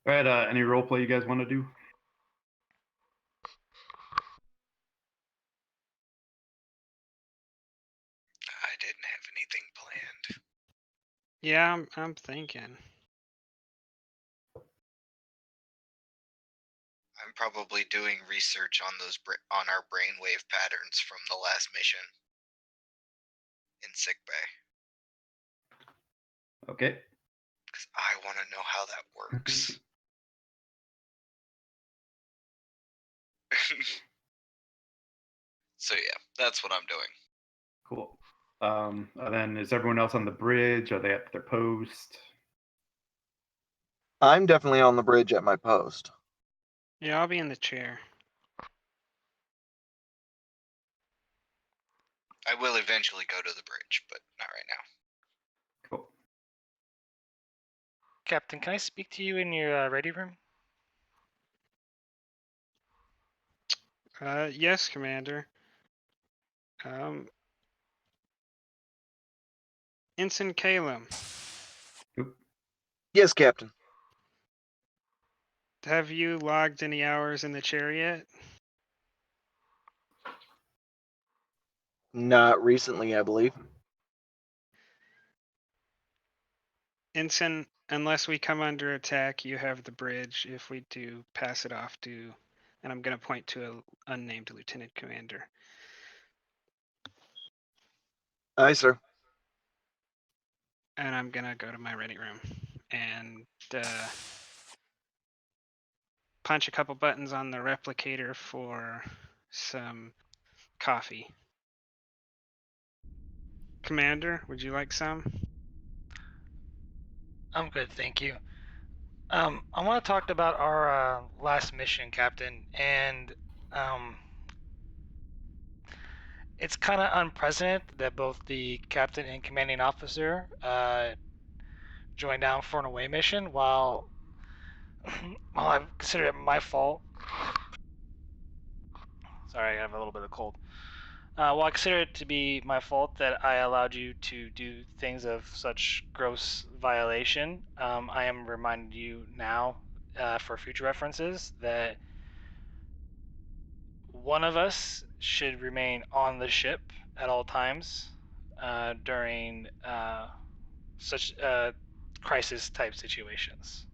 All right, any role play you guys want to do? I didn't have anything planned. Yeah, I'm thinking. I'm probably doing research on on our brainwave patterns from the last mission in sickbay. Okay. Because I want to know how that works. So yeah, that's what I'm doing. Cool. And then is everyone else on the bridge? Are they at their post? I'm definitely on the bridge at my post. Yeah, I'll be in the chair. I will eventually go to the bridge, but not right now. Cool. Captain, can I speak to you in your ready room? Yes, Commander. Ensign Calum, Oop. Yes, Captain. have you logged any hours in the chair yet? Not recently, I believe. Ensign, unless we come under attack, you have the bridge. If we do, pass it off to, and I'm going to point to an unnamed lieutenant commander. Aye, sir. And I'm going to go to my ready room and punch a couple buttons on the replicator for some coffee. Commander, would you like some? I'm good, thank you. I want to talk about our last mission, Captain, and it's kind of unprecedented that both the captain and commanding officer joined down for an away mission while I consider it my fault. Sorry, I have a little bit of cold. Well, I consider it to be my fault that I allowed you to do things of such gross violation. I am reminding you now, for future references, that one of us should remain on the ship at all times during such crisis-type situations.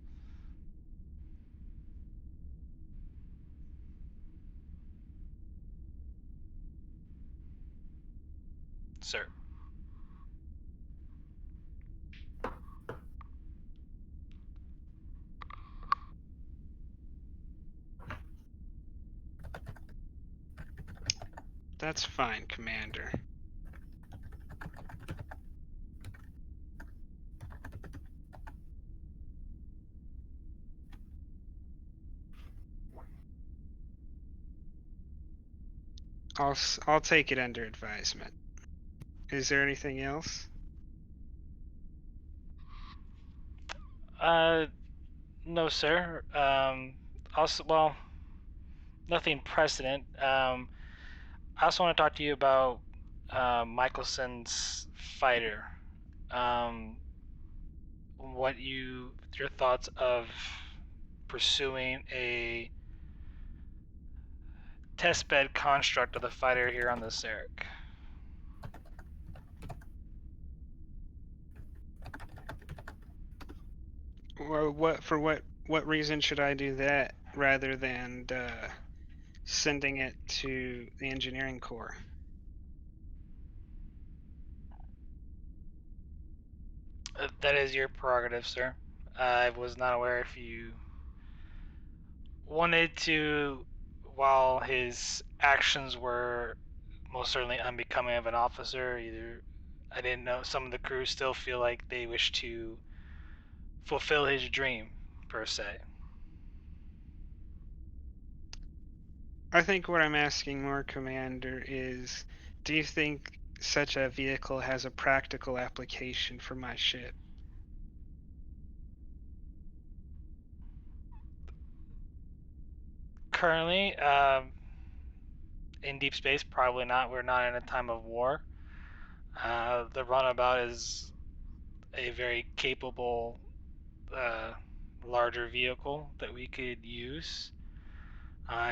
Sir. That's fine, Commander. I'll take it under advisement. Is there anything else? No, sir. Also, well, nothing precedent. I also want to talk to you about Michelson's fighter. Your thoughts of pursuing a testbed construct of the fighter here on the Sarek. Well, what reason should I do that rather than sending it to the engineering corps? That is your prerogative, sir. I was not aware if you wanted to, while his actions were most certainly unbecoming of an officer, either I didn't know some of the crew still feel like they wish to fulfill his dream, per se. I think what I'm asking more, Commander, is do you think such a vehicle has a practical application for my ship? Currently, in deep space, probably not. We're not in a time of war. The runabout is a very capable larger vehicle that we could use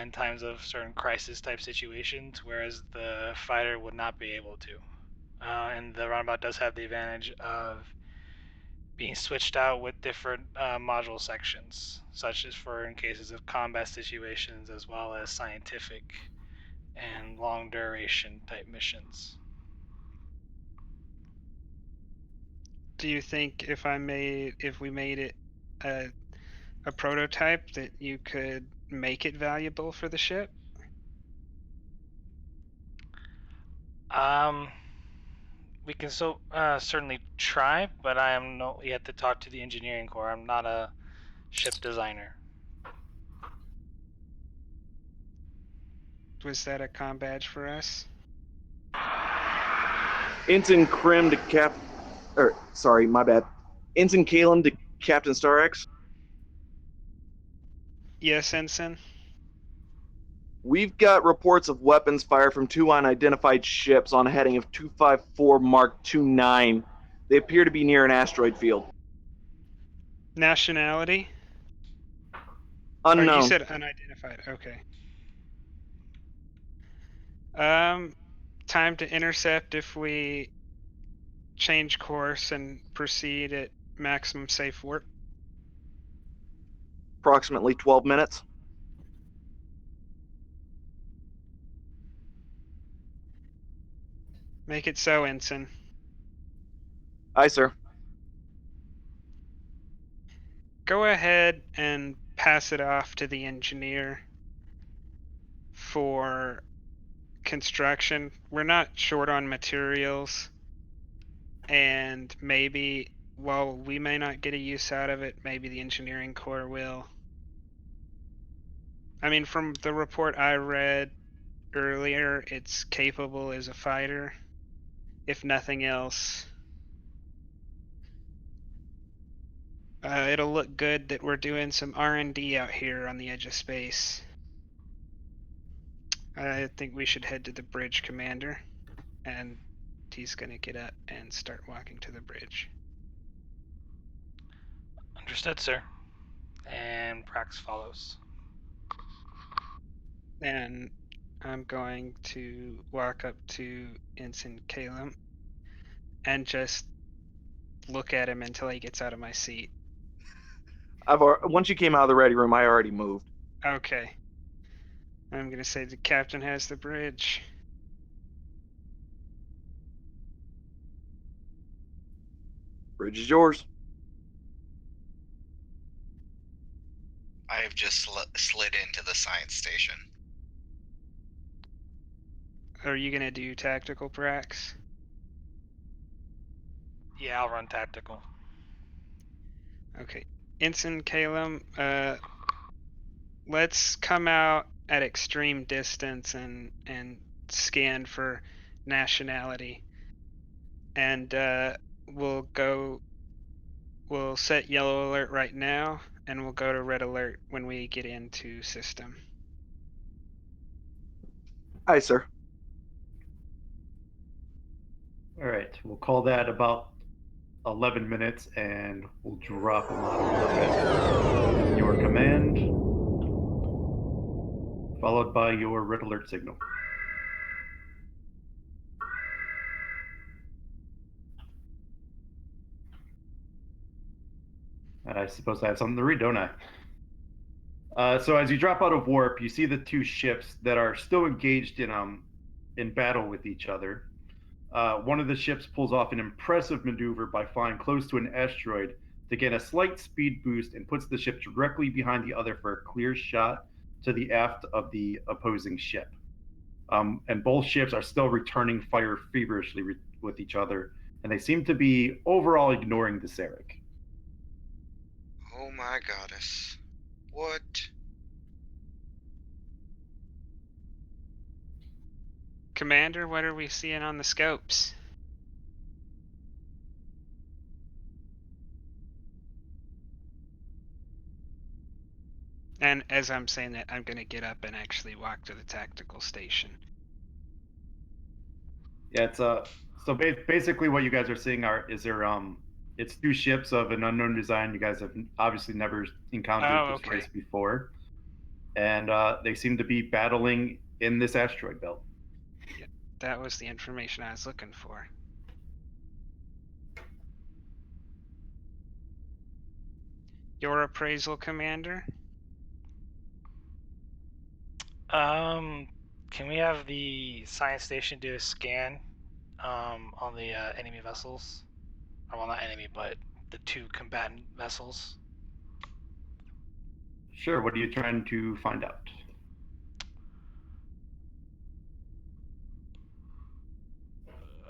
in times of certain crisis type situations, whereas the fighter would not be able to. And the roundabout does have the advantage of being switched out with different module sections, such as for in cases of combat situations, as well as scientific and long duration type missions. Do you think if we made it a prototype that you could make it valuable for the ship? We can certainly try, but I am yet to talk to the engineering corps. I'm not a ship designer. Was that a comm badge for us? Ensign Krim to sorry, my bad. Ensign Kalen to Captain Sarek. Yes, Ensign. We've got reports of weapons fire from two unidentified ships on a heading of 254 Mark 29. They appear to be near an asteroid field. Nationality? Unknown. Oh, you said unidentified. Okay. Time to intercept if we change course and proceed at maximum safe warp. Approximately 12 minutes. Make it so, Ensign. Aye, sir. Go ahead and pass it off to the engineer for construction. We're not short on materials, and maybe while we may not get a use out of it, maybe the engineering corps will. I mean, from the report I read earlier, it's capable as a fighter, if nothing else. It'll look good that we're doing some R&D out here on the edge of space. I think we should head to the bridge, Commander. And he's gonna get up and start walking to the bridge. Understood, sir. And Prax follows. And I'm going to walk up to Ensign Calum and just look at him until he gets out of my seat. Once you came out of the ready room, I already moved. Okay. I'm gonna say the captain has the bridge. Bridge is yours. I have just slid into the science station. Are you gonna do tactical, Prax? Yeah, I'll run tactical. Okay. Ensign Calum, let's come out at extreme distance and scan for nationality. And we'll set yellow alert right now, and we'll go to red alert when we get into system. Aye, sir. All right, we'll call that about 11 minutes, and we'll drop them out of orbit. Your command, followed by your red alert signal. And I suppose I have something to read, don't I? So as you drop out of warp, you see the two ships that are still engaged in battle with each other. One of the ships pulls off an impressive maneuver by flying close to an asteroid to gain a slight speed boost and puts the ship directly behind the other for a clear shot to the aft of the opposing ship. And both ships are still returning fire feverishly with each other, and they seem to be overall ignoring the Sarek. Oh my goddess. What? Commander, what are we seeing on the scopes? And as I'm saying that, I'm gonna get up and actually walk to the tactical station. Yeah, it's so basically what you guys are seeing is there It's two ships of an unknown design. You guys have obviously never encountered Oh, this okay. race before, and they seem to be battling in this asteroid belt. That was the information I was looking for. Your appraisal, Commander? Can we have the science station do a scan on the enemy vessels? Or, well, not enemy, but the two combatant vessels. Sure. What are you trying to find out?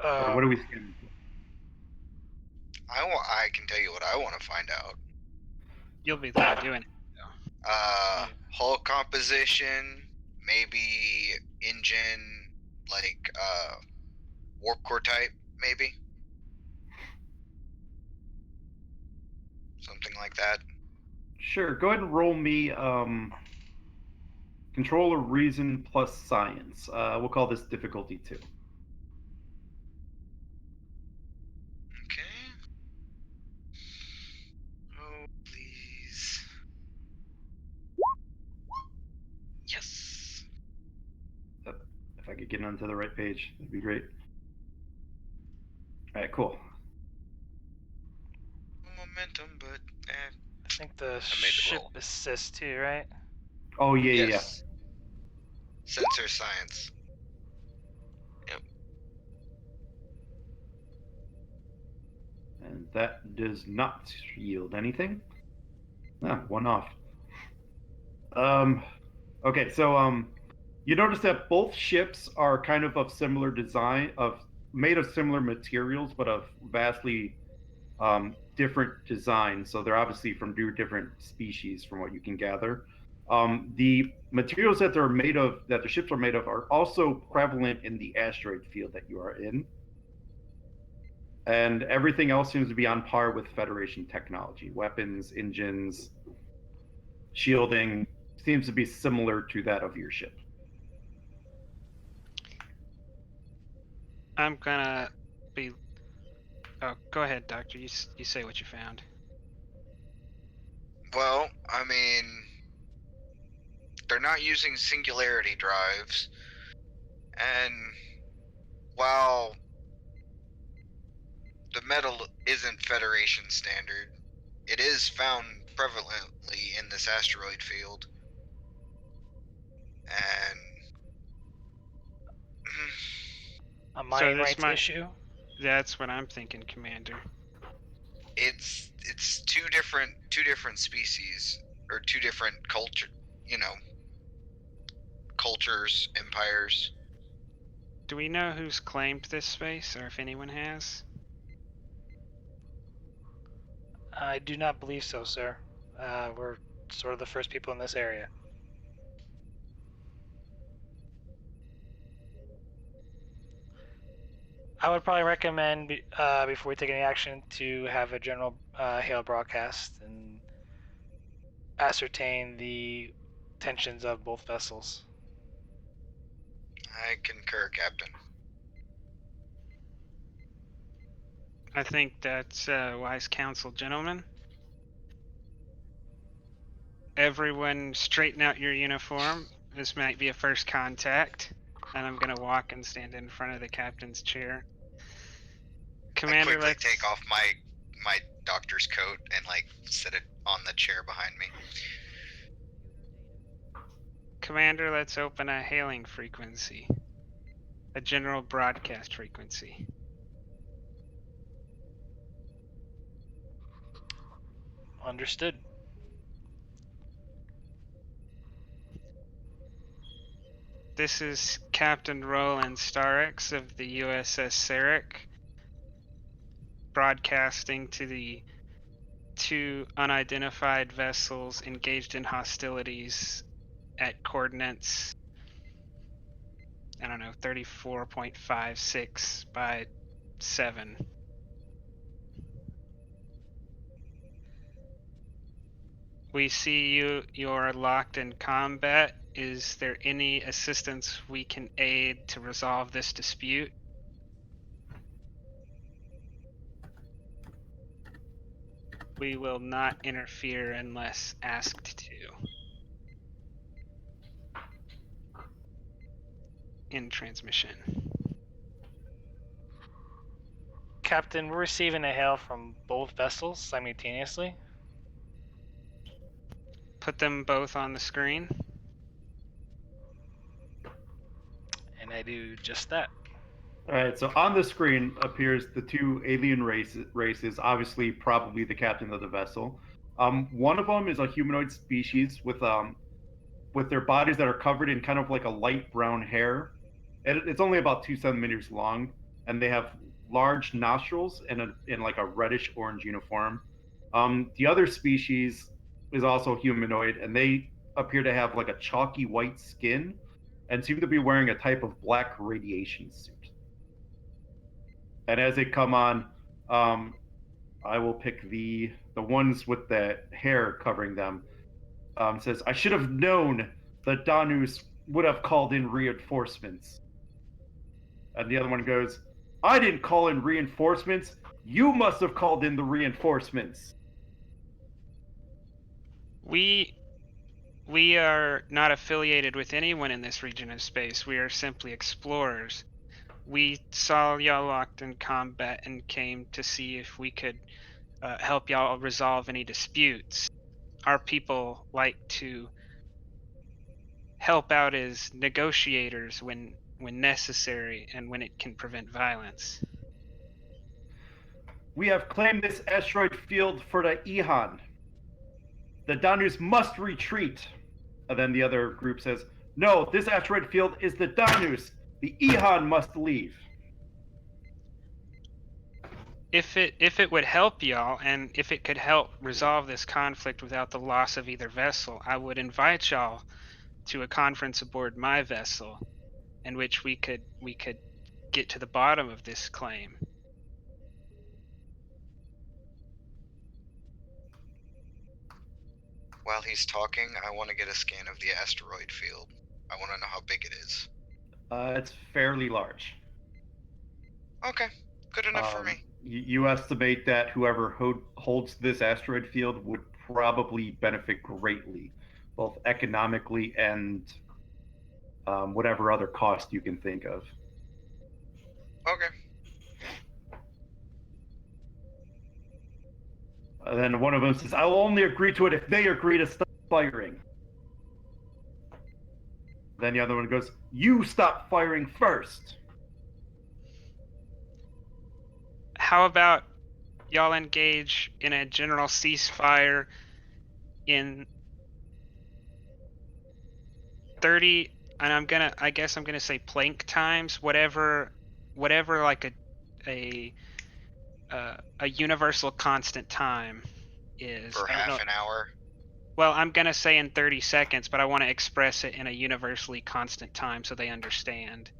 Or what are we scanning for? I can tell you what I want to find out. You'll be the one doing it. Yeah. Hull composition, maybe engine, like warp core type, maybe something like that. Sure. Go ahead and roll me control of reason plus science. We'll call this difficulty 2. Okay. Oh, please. Yes. If I could get onto the right page, that'd be great. All right, cool. Momentum, but I think the made the ship roll. assist too, right? Oh yeah. yes. Sensor science. And that does not yield anything. One off. Okay, so you notice that both ships are kind of similar design, made of similar materials, but of vastly different designs. So they're obviously from different species, from what you can gather. The materials that they're made of, that the ships are made of, are also prevalent in the asteroid field that you are in. And everything else seems to be on par with Federation technology. Weapons, engines, shielding seems to be similar to that of your ship. I'm gonna be. Oh, go ahead, Doctor. You say what you found. Well, I mean, they're not using singularity drives, and while the metal isn't Federation standard, it is found prevalently in this asteroid field. And A So mining this rights might- issue. That's what I'm thinking, Commander. it's two different species, or two different cultures, empires. Do we know who's claimed this space, or if anyone has? I do not believe so, sir. We're sort of the first people in this area. I would probably recommend before we take any action to have a general hail broadcast and ascertain the tensions of both vessels. I concur, Captain. I think that's wise counsel, gentlemen. Everyone straighten out your uniform. This might be a first contact. And I'm gonna walk and stand in front of the captain's chair. Commander, I quickly let's take off my doctor's coat and set it on the chair behind me. Commander, let's open a hailing frequency. A general broadcast frequency. Understood. This is Captain Roland Starks of the USS Sarek, broadcasting to the two unidentified vessels engaged in hostilities at coordinates, I don't know, 34.56 by 7. We see you're locked in combat. Is there any assistance we can aid to resolve this dispute? we will not interfere unless asked to. In transmission. Captain, we're receiving a hail from both vessels simultaneously. Put them both on the screen. And I do just that. All right, so on the screen appears the two alien races, obviously probably the captain of the vessel. One of them is a humanoid species with their bodies that are covered in kind of like a light brown hair. It's only about 2 centimeters long, and they have large nostrils and in like a reddish orange uniform. The other species is also humanoid, and they appear to have like a chalky white skin and seem to be wearing a type of black radiation suit. And as they come on, I will pick the ones with the hair covering them. Says, I should have known the Danus would have called in reinforcements. And the other one goes, I didn't call in reinforcements. You must have called in the reinforcements. We are not affiliated with anyone in this region of space. We are simply explorers. We saw y'all locked in combat and came to see if we could help y'all resolve any disputes. Our people like to help out as negotiators when necessary and when it can prevent violence. We have claimed this asteroid field for the Ihan. The Danus must retreat. And then the other group says, no, this asteroid field is the Danus. The Ihan must leave. If it would help y'all, and if it could help resolve this conflict without the loss of either vessel, I would invite y'all to a conference aboard my vessel, in which we could get to the bottom of this claim. While he's talking, I want to get a scan of the asteroid field. I want to know how big it is. It's fairly large. Okay, good enough for me. You estimate that whoever holds this asteroid field would probably benefit greatly, both economically and whatever other cost you can think of. Okay. And then one of them says, I will only agree to it if they agree to stop firing. Then the other one goes, you stop firing first. How about y'all engage in a general ceasefire in 30, and I guess I'm gonna say Planck times, whatever like a universal constant time is. For half an hour. Well, I'm gonna say in 30 seconds, but I want to express it in a universally constant time so they understand.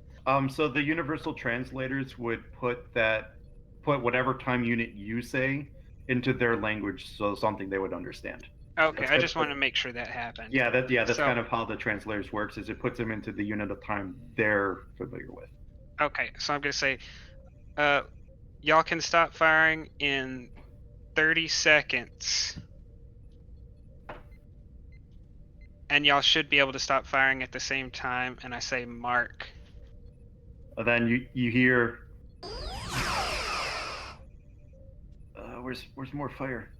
So the universal translators would put whatever time unit you say into their language, so something they would understand. Okay, I just want to make sure that happened. Yeah, that's kind of how the translators works. Is it puts them into the unit of time they're familiar with. Okay, so I'm gonna say, y'all can stop firing in 30 seconds. And y'all should be able to stop firing at the same time, and I say mark. And then you hear, where's more fire?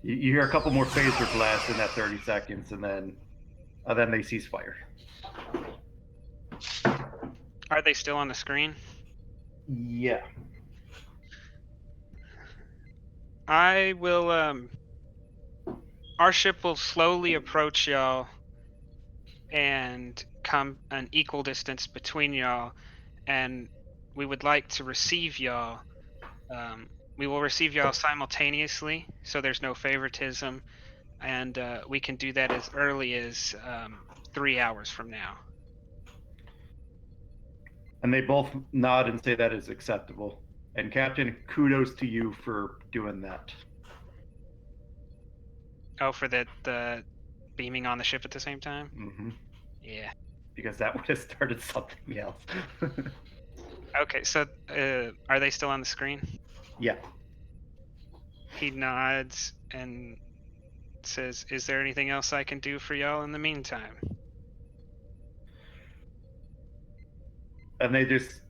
You hear a couple more phaser blasts in that 30 seconds, and then they cease fire. Are they still on the screen? Yeah. I will, our ship will slowly approach y'all and come an equal distance between y'all, and we would like to receive y'all. We will receive y'all simultaneously, so there's no favoritism, and we can do that as early as 3 hours from now. And they both nod and say that is acceptable. And Captain, kudos to you for doing that. Oh, for the beaming on the ship at the same time? Mm-hmm. Yeah. Because that would have started something else. Okay, so are they still on the screen? Yeah. He nods and says, "Is there anything else I can do for y'all in the meantime?" And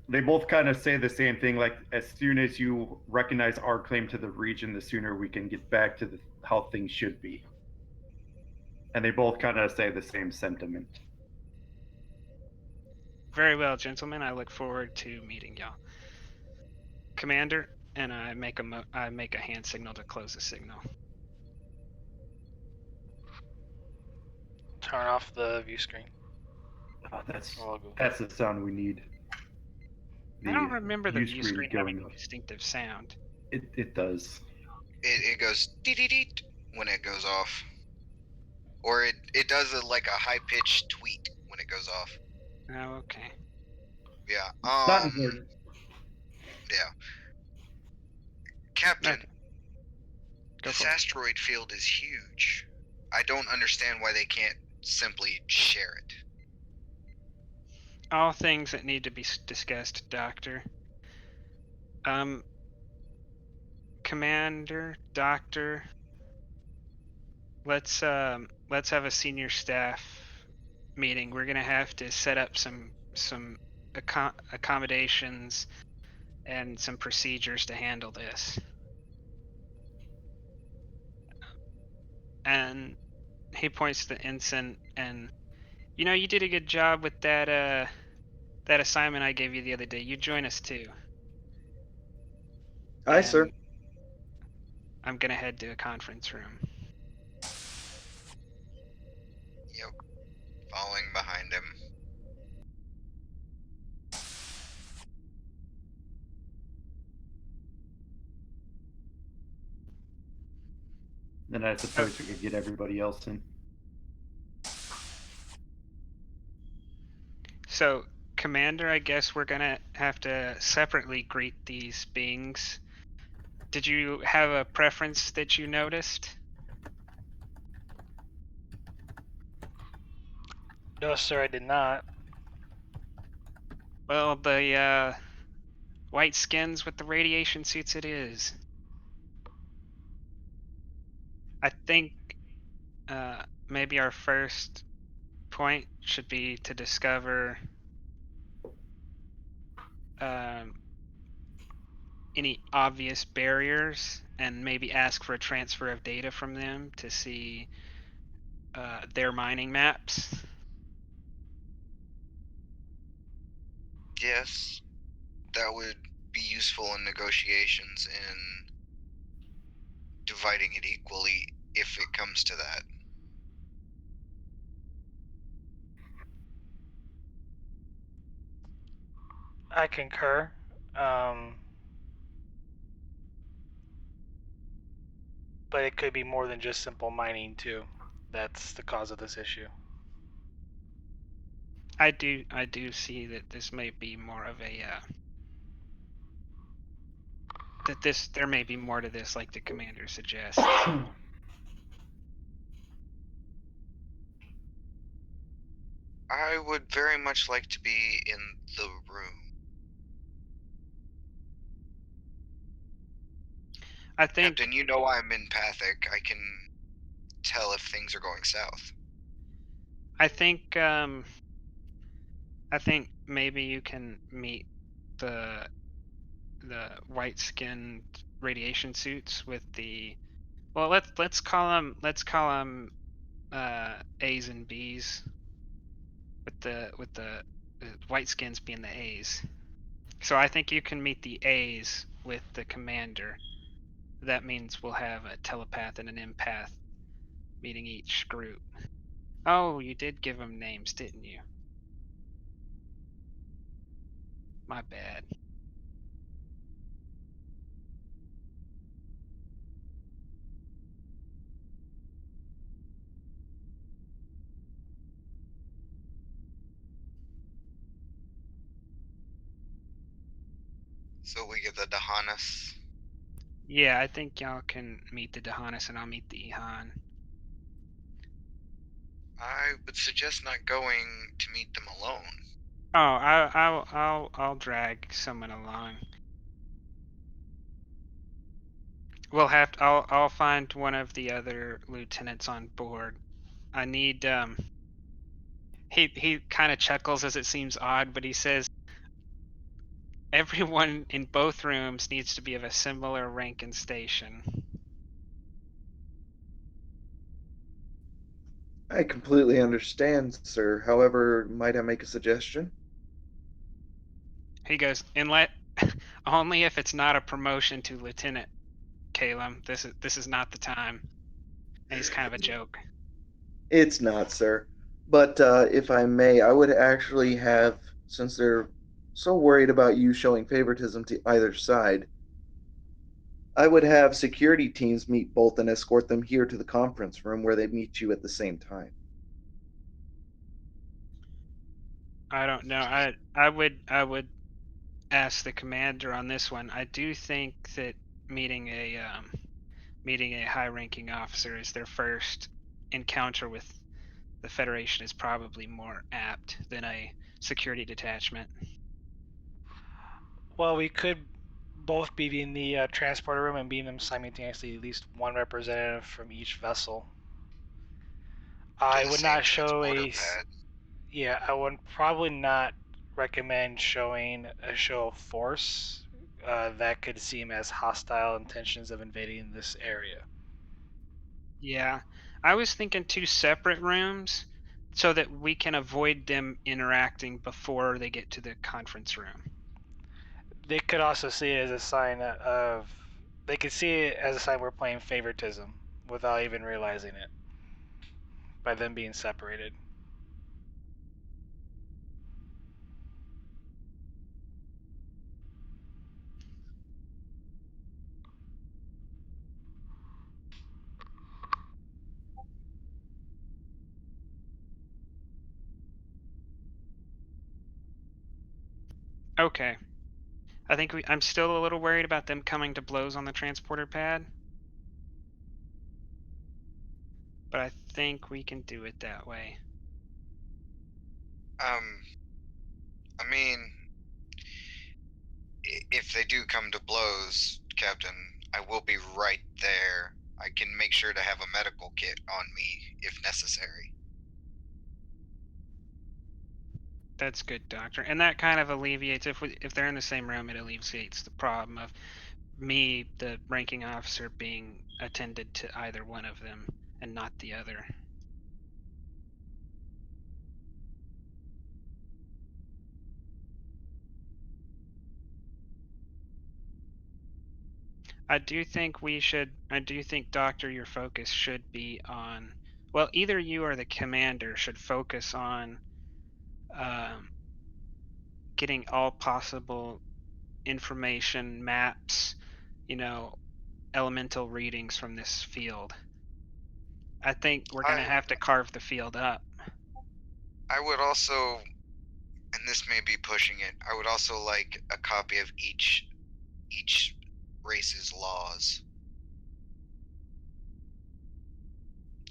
they both kind of say the same thing, like, as soon as you recognize our claim to the region, the sooner we can get back to how things should be. And they both kind of say the same sentiment. Very well, gentlemen. I look forward to meeting y'all. Commander, and I make a hand signal to close the signal. Turn off the view screen. Oh, that's Or logo. that's the sound we need. I don't remember the view screen having going a distinctive sound. It does. It goes dee when it goes off, or it does like a high pitched tweet when it goes off. Oh, okay. Yeah. Not important. Yeah. Captain, Okay. Go this for it. asteroid field is huge. I don't understand why they can't simply share it. All things that need to be discussed, Doctor. Commander, Doctor, let's have a senior staff meeting. We're gonna have to set up some accommodations and some procedures to handle this. And he points to the ensign, and you did a good job with that assignment I gave you the other day. You join us too. Aye, sir. And I'm gonna head to a conference room. Yep. Following behind him. Then I suppose we could get everybody else in. So, Commander, I guess we're gonna have to separately greet these beings. Did you have a preference that you noticed? No, sir, I did not. Well, the white skins with the radiation suits it is. I think maybe our first point should be to discover any obvious barriers and maybe ask for a transfer of data from them to see their mining maps. Yes, that would be useful in negotiations and dividing it equally if it comes to that. I concur. But it could be more than just simple mining too. That's the cause of this issue. I do see that this may be more of a there may be more to this, like the commander suggests. I would very much like to be in the room. I think Captain, you know I'm empathic. I can tell if things are going south. I think maybe you can meet the white skinned radiation suits with the let's call them A's and B's, with the white skins being the A's. So I think you can meet the A's with the commander. That means we'll have a telepath and an empath meeting each group. Oh, you did give them names, didn't you? My bad. So we get the Dahanas. Yeah, I think y'all can meet the Dahanas and I'll meet the Ihan. I would suggest not going to meet them alone. Oh, I'll drag someone along. I'll find one of the other lieutenants on board. I need he kind of chuckles as it seems odd, but he says everyone in both rooms needs to be of a similar rank and station. I completely understand, sir. However, might I make a suggestion? He goes, "Inlet only if it's not a promotion to lieutenant, Caleb. This is not the time." And he's kind of a joke. It's not, sir. But if I may, I would actually have, since they're so worried about you showing favoritism to either side, I would have security teams meet both and escort them here to the conference room where they meet you at the same time. I don't know. I would ask the commander on this one. I do think that meeting a meeting a high-ranking officer as their first encounter with the Federation is probably more apt than a security detachment. Well, we could both be in the transporter room and beam them simultaneously, at least one representative from each vessel. To I the would same not show transporter pad. yeah, I would probably not recommend showing a show of force that could seem as hostile intentions of invading this area. Yeah, I was thinking 2 separate rooms so that we can avoid them interacting before they get to the conference room. They could also see it as a sign of. They could see it as a sign we're playing favoritism without even realizing it by them being separated. Okay. I think I'm still a little worried about them coming to blows on the transporter pad, but I think we can do it that way. I mean, if they do come to blows, Captain, I will be right there. I can make sure to have a medical kit on me if necessary. That's good, Doctor. And that kind of alleviates if they're in the same room, it alleviates the problem of me, the ranking officer, being attended to either one of them and not the other. I do think Doctor, your focus should be on, well, either you or the commander should focus on um, getting all possible information, maps, you know, elemental readings from this field. I think we're going to I have to carve the field up. I would also, and this may be pushing it, I would also like a copy of each race's laws.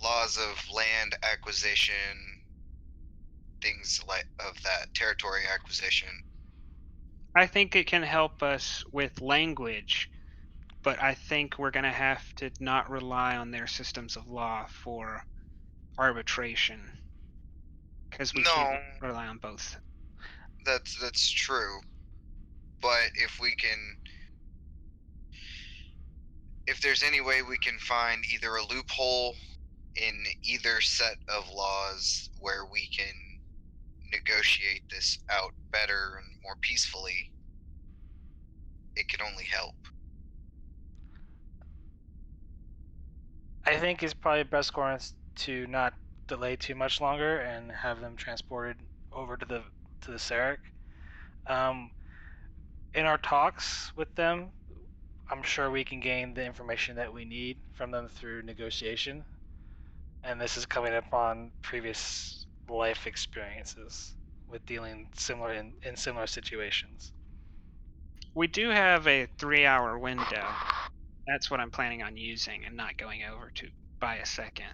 Laws of land acquisition, things like of that territory acquisition. I think it can help us with language, but I think we're going to have to not rely on their systems of law for arbitration because we can't No, rely on both. that's true. But if there's any way we can find either a loophole in either set of laws where we can negotiate this out better and more peacefully, it can only help. I think it's probably best course to not delay too much longer and have them transported over to the Sarek. Um, in our talks with them, I'm sure we can gain the information that we need from them through negotiation. And this is coming upon previous life experiences with dealing in similar situations. We do have a 3-hour window. That's what I'm planning on using and not going over to by a second.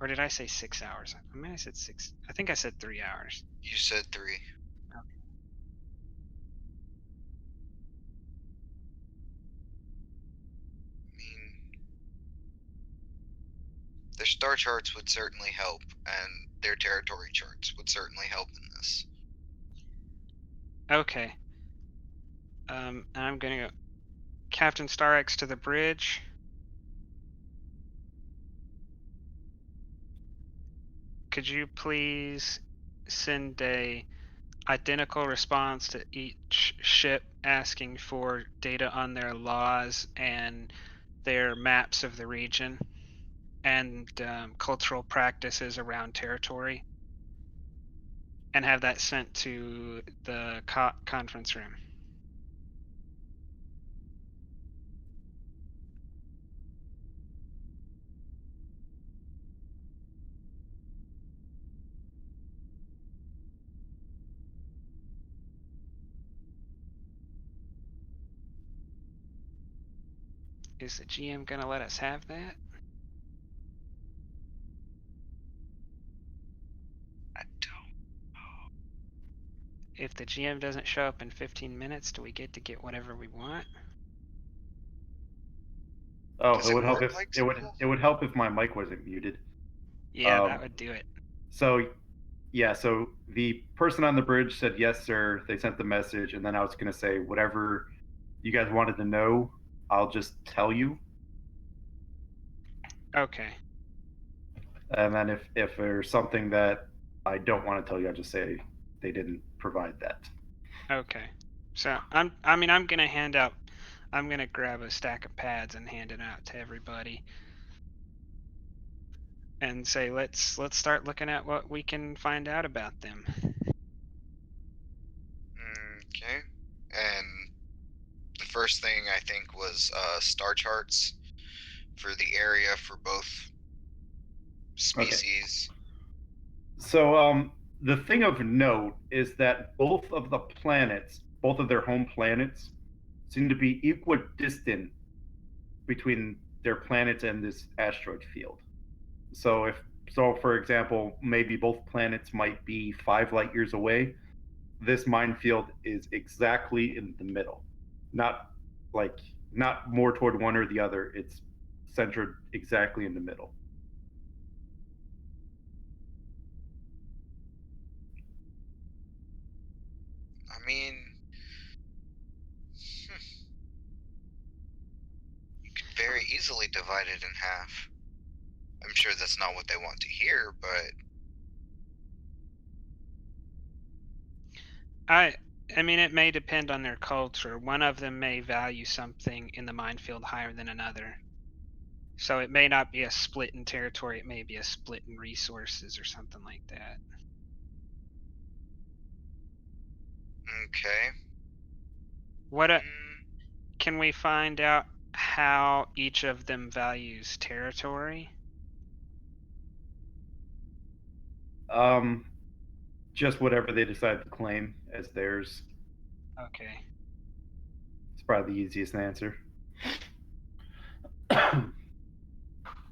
Or did I say 6 hours? I mean, I said 6. I think I said 3 hours. You said 3. their star charts would certainly help, and their territory charts would certainly help in this. Okay. I'm gonna go Captain Starx to the bridge. Could you please send a identical response to each ship asking for data on their laws and their maps of the region and cultural practices around territory, and have that sent to the conference room? Is the GM gonna let us have that? I don't. If the GM doesn't show up in 15 minutes, do we get whatever we want? Oh, Does it it would help work if like it would Signal? it would help if my mic wasn't muted. Yeah, that would do it. So yeah, so the person on the bridge said yes, sir. They sent the message, and then I was gonna say whatever you guys wanted to know, I'll just tell you. Okay. And then if there's something that I don't want to tell you, I'll just say they didn't provide that. Okay. So I'm gonna I'm gonna grab a stack of pads and hand it out to everybody and say let's start looking at what we can find out about them. Okay. And the first thing I think was star charts for the area for both species. So the thing of note is that both of the planets, both of their home planets, seem to be equidistant between their planets and this asteroid field. So for example, maybe both planets might be 5 light years away. This minefield is exactly in the middle. Not like not more toward one or the other. It's centered exactly in the middle. I mean, you could very easily divide it in half. I'm sure that's not what they want to hear, but I mean, it may depend on their culture. One of them may value something in the minefield higher than another. So it may not be a split in territory, it may be a split in resources or something like that. okay. What Mm, can we find out how each of them values territory? Um, just whatever they decide to claim as theirs. Okay. It's probably the easiest answer.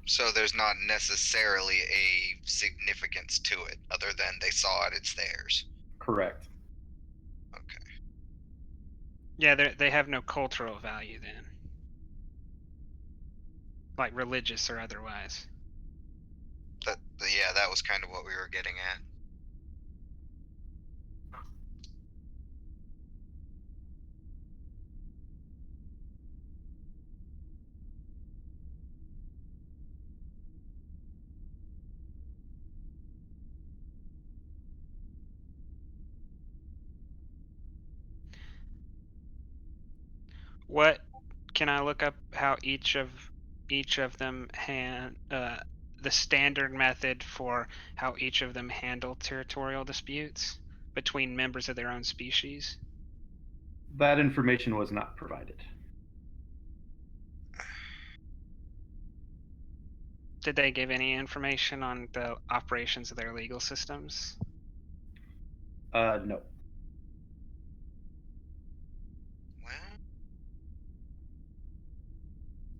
so there's not necessarily a significance to it other than they saw it, it's theirs. Correct. Okay. Yeah, they have no cultural value then, like religious or otherwise. Yeah, that was kind of what we were getting at. What can I look up how each of them the standard method for how each of them handle territorial disputes between members of their own species? That information was not provided. Did they give any information on the operations of their legal systems? No. Well,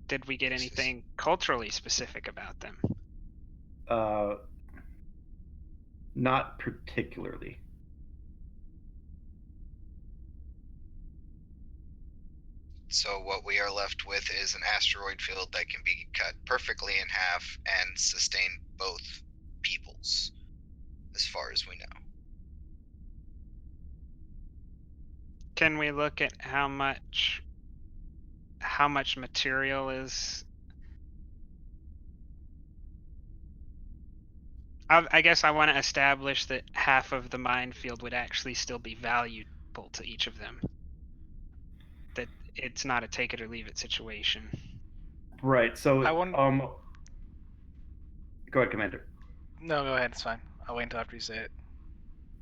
Did we get this is anything culturally specific about them? Uh, not particularly. So what we are left with is an asteroid field that can be cut perfectly in half and sustain both peoples, as far as we know. Can we look at how much material is? I guess I want to establish that half of the minefield would actually still be valuable to each of them. That it's not a take it or leave it situation. Right. So, I wouldn't- go ahead, Commander. No, go ahead. It's fine. I'll wait until after you say it.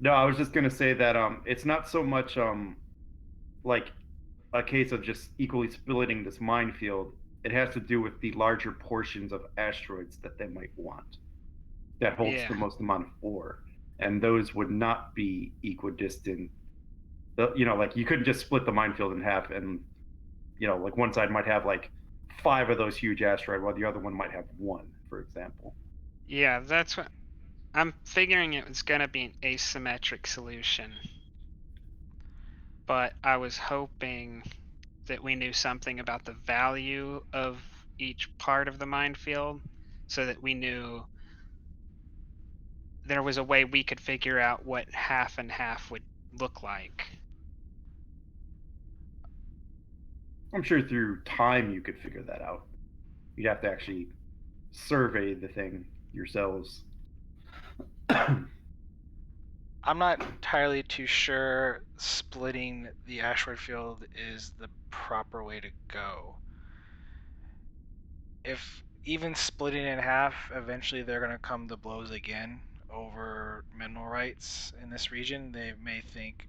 No, I was just gonna say that it's not so much like a case of just equally splitting this minefield. It has to do with the larger portions of asteroids that they might want that holds Yeah. the most amount of ore, and those would not be equidistant. Like you couldn't just split the minefield in half, and like one side might have like 5 of those huge asteroid, while the other one might have 1, for example. Yeah, that's what I'm figuring. It was gonna be an asymmetric solution, but I was hoping that we knew something about the value of each part of the minefield, so that we knew there was a way we could figure out what half and half would look like. I'm sure through time you could figure that out. You'd have to actually survey the thing yourselves. I'm not entirely too sure splitting the asteroid field is the proper way to go. If even splitting it in half, eventually they're going to come to blows again over mineral rights in this region. They may think,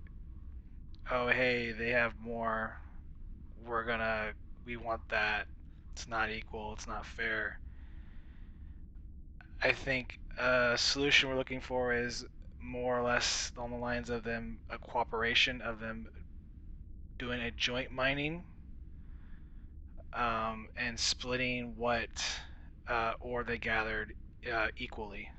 oh, hey, they have more. We want that. It's not equal. It's not fair. I think a solution we're looking for is more or less on the lines of them, a cooperation of them doing a joint mining and splitting what ore they gathered equally.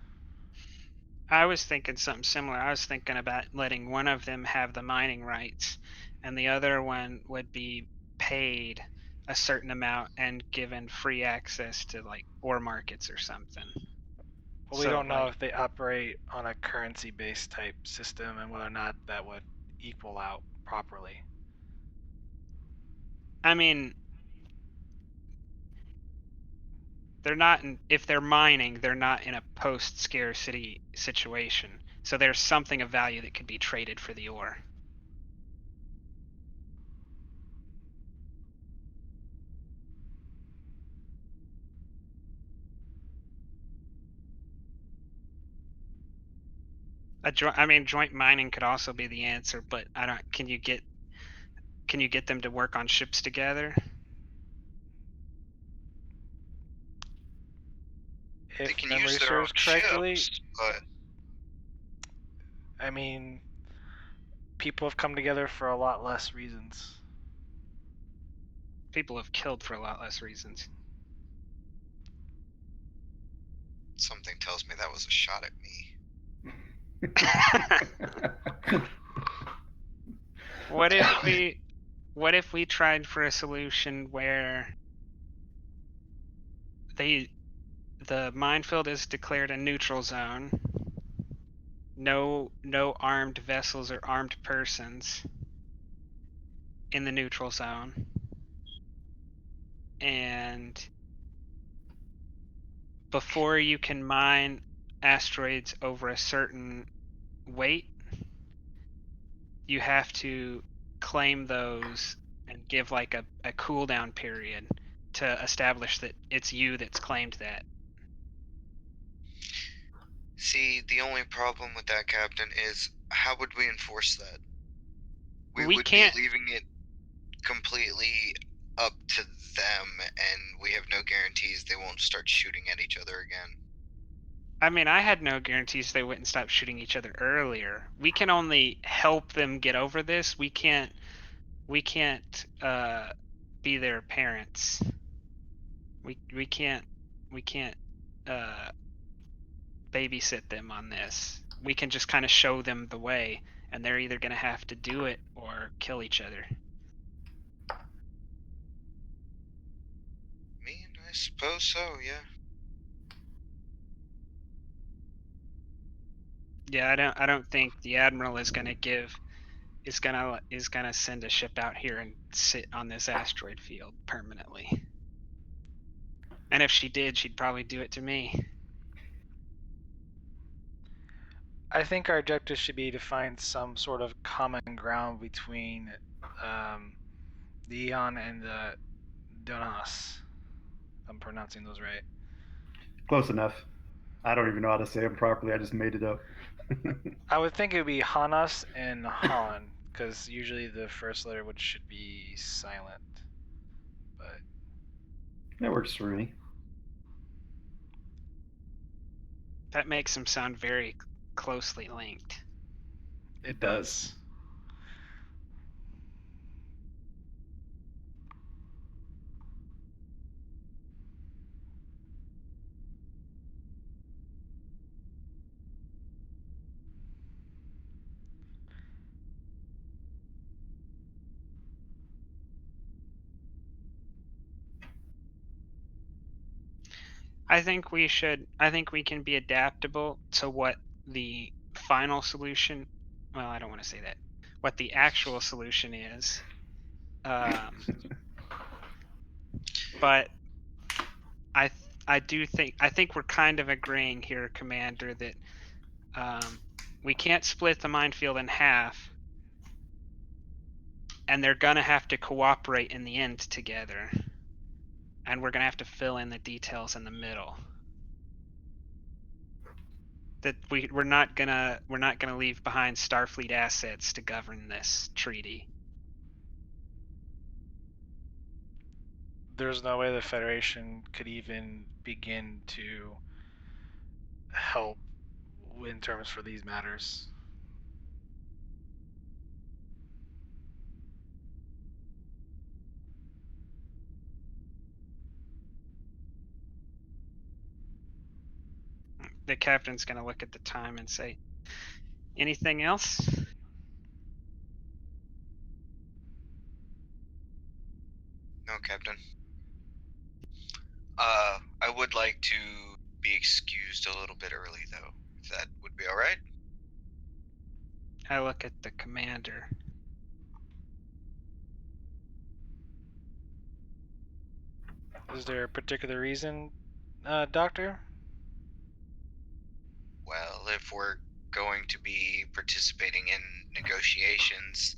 I was thinking something similar. I was thinking about letting one of them have the mining rights, and the other one would be paid a certain amount and given free access to like ore markets or something. Well, we So, don't know like, if they operate on a currency-based type system and whether or not that would equal out properly. I mean, they're not in, if they're mining, they're not in a post-scarcity situation. So there's something of value that could be traded for the ore. Joint mining could also be the answer, but I don't. Can you get them to work on ships together? They If can memory use their own serves correctly, ships, but I mean, people have come together for a lot less reasons. People have killed for a lot less reasons. something tells me that was a shot at me. What if we tried for a solution where the minefield is declared a neutral zone. No armed vessels or armed persons in the neutral zone. And before you can mine asteroids over a certain weight, you have to claim those and give like a cooldown period to establish that it's you that's claimed that. See, the only problem with that, Captain, is how would we enforce that? We would can't. be leaving it completely up to them, and we have no guarantees they won't start shooting at each other again. I mean, I had no guarantees they wouldn't stop shooting each other earlier. We can only help them get over this. We can't be their parents. We can't uh babysit them on this. We can just kind of show them the way, and they're either going to have to do it or kill each other. suppose so, yeah. Yeah, I don't think the admiral is gonna send a ship out here and sit on this asteroid field permanently. And if she did, she'd probably do it to me. I think our objective should be to find some sort of common ground between the Eon and the Donas. I'm pronouncing those right. Close enough. I don't even know how to say them properly. I just made it up. I would think it would be Hanas and Han, because usually the first letter should be silent. But That works for me. That makes them sound very closely linked. it does. does. I think we can be adaptable to what the final solution, well, I don't want to say that, what the actual solution is. But I think we're kind of agreeing here, Commander, that we can't split the minefield in half, and they're gonna have to cooperate in the end together, and we're gonna have to fill in the details in the middle. That we're not gonna leave behind Starfleet assets to govern this treaty. There's no way the Federation could even begin to help in terms for these matters. The captain's gonna look at the time and say, anything else? No, Captain. I would like to be excused a little bit early, though, if that would be all right. I look at the commander. Is there a particular reason, Doctor? Well, if we're going to be participating in negotiations,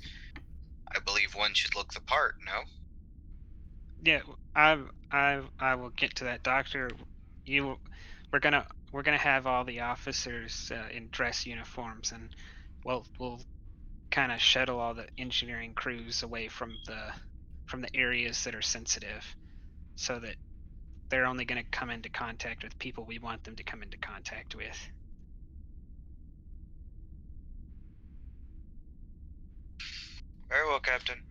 I believe one should look the part, no? Yeah, I will get to that, Doctor. We're gonna have all the officers in dress uniforms, and we'll kind of shuttle all the engineering crews away from the areas that are sensitive, so that they're only going to come into contact with people we want them to come into contact with. Very well, Captain.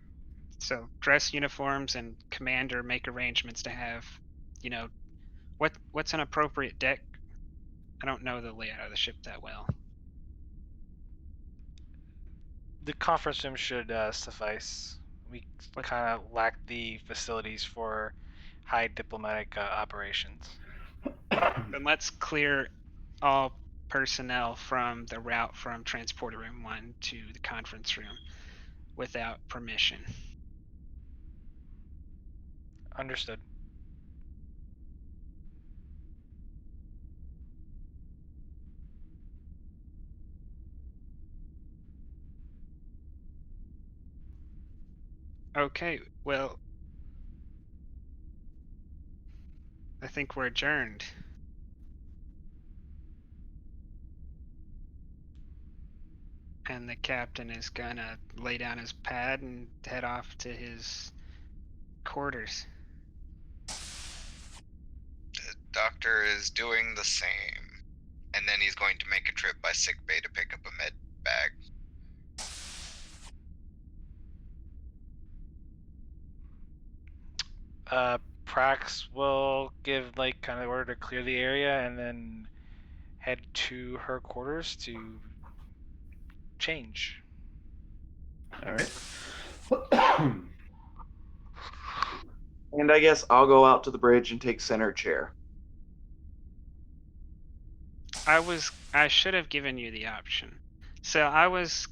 So dress uniforms and commander make arrangements to have, you know, what's an appropriate deck? I don't know the layout of the ship that well. The conference room should suffice. We kind of lack the facilities for high diplomatic operations. Then let's clear all personnel from the route from transporter room 1 to the conference room without permission. Understood. Okay, well, I think we're adjourned. And the captain is gonna lay down his pad and head off to his quarters. The doctor is doing the same. And then he's going to make a trip by sickbay to pick up a med bag. Prax will give kind of order to clear the area and then head to her quarters to change. All right. And I guess I'll go out to the bridge and take center chair. I should have given you the option. So I was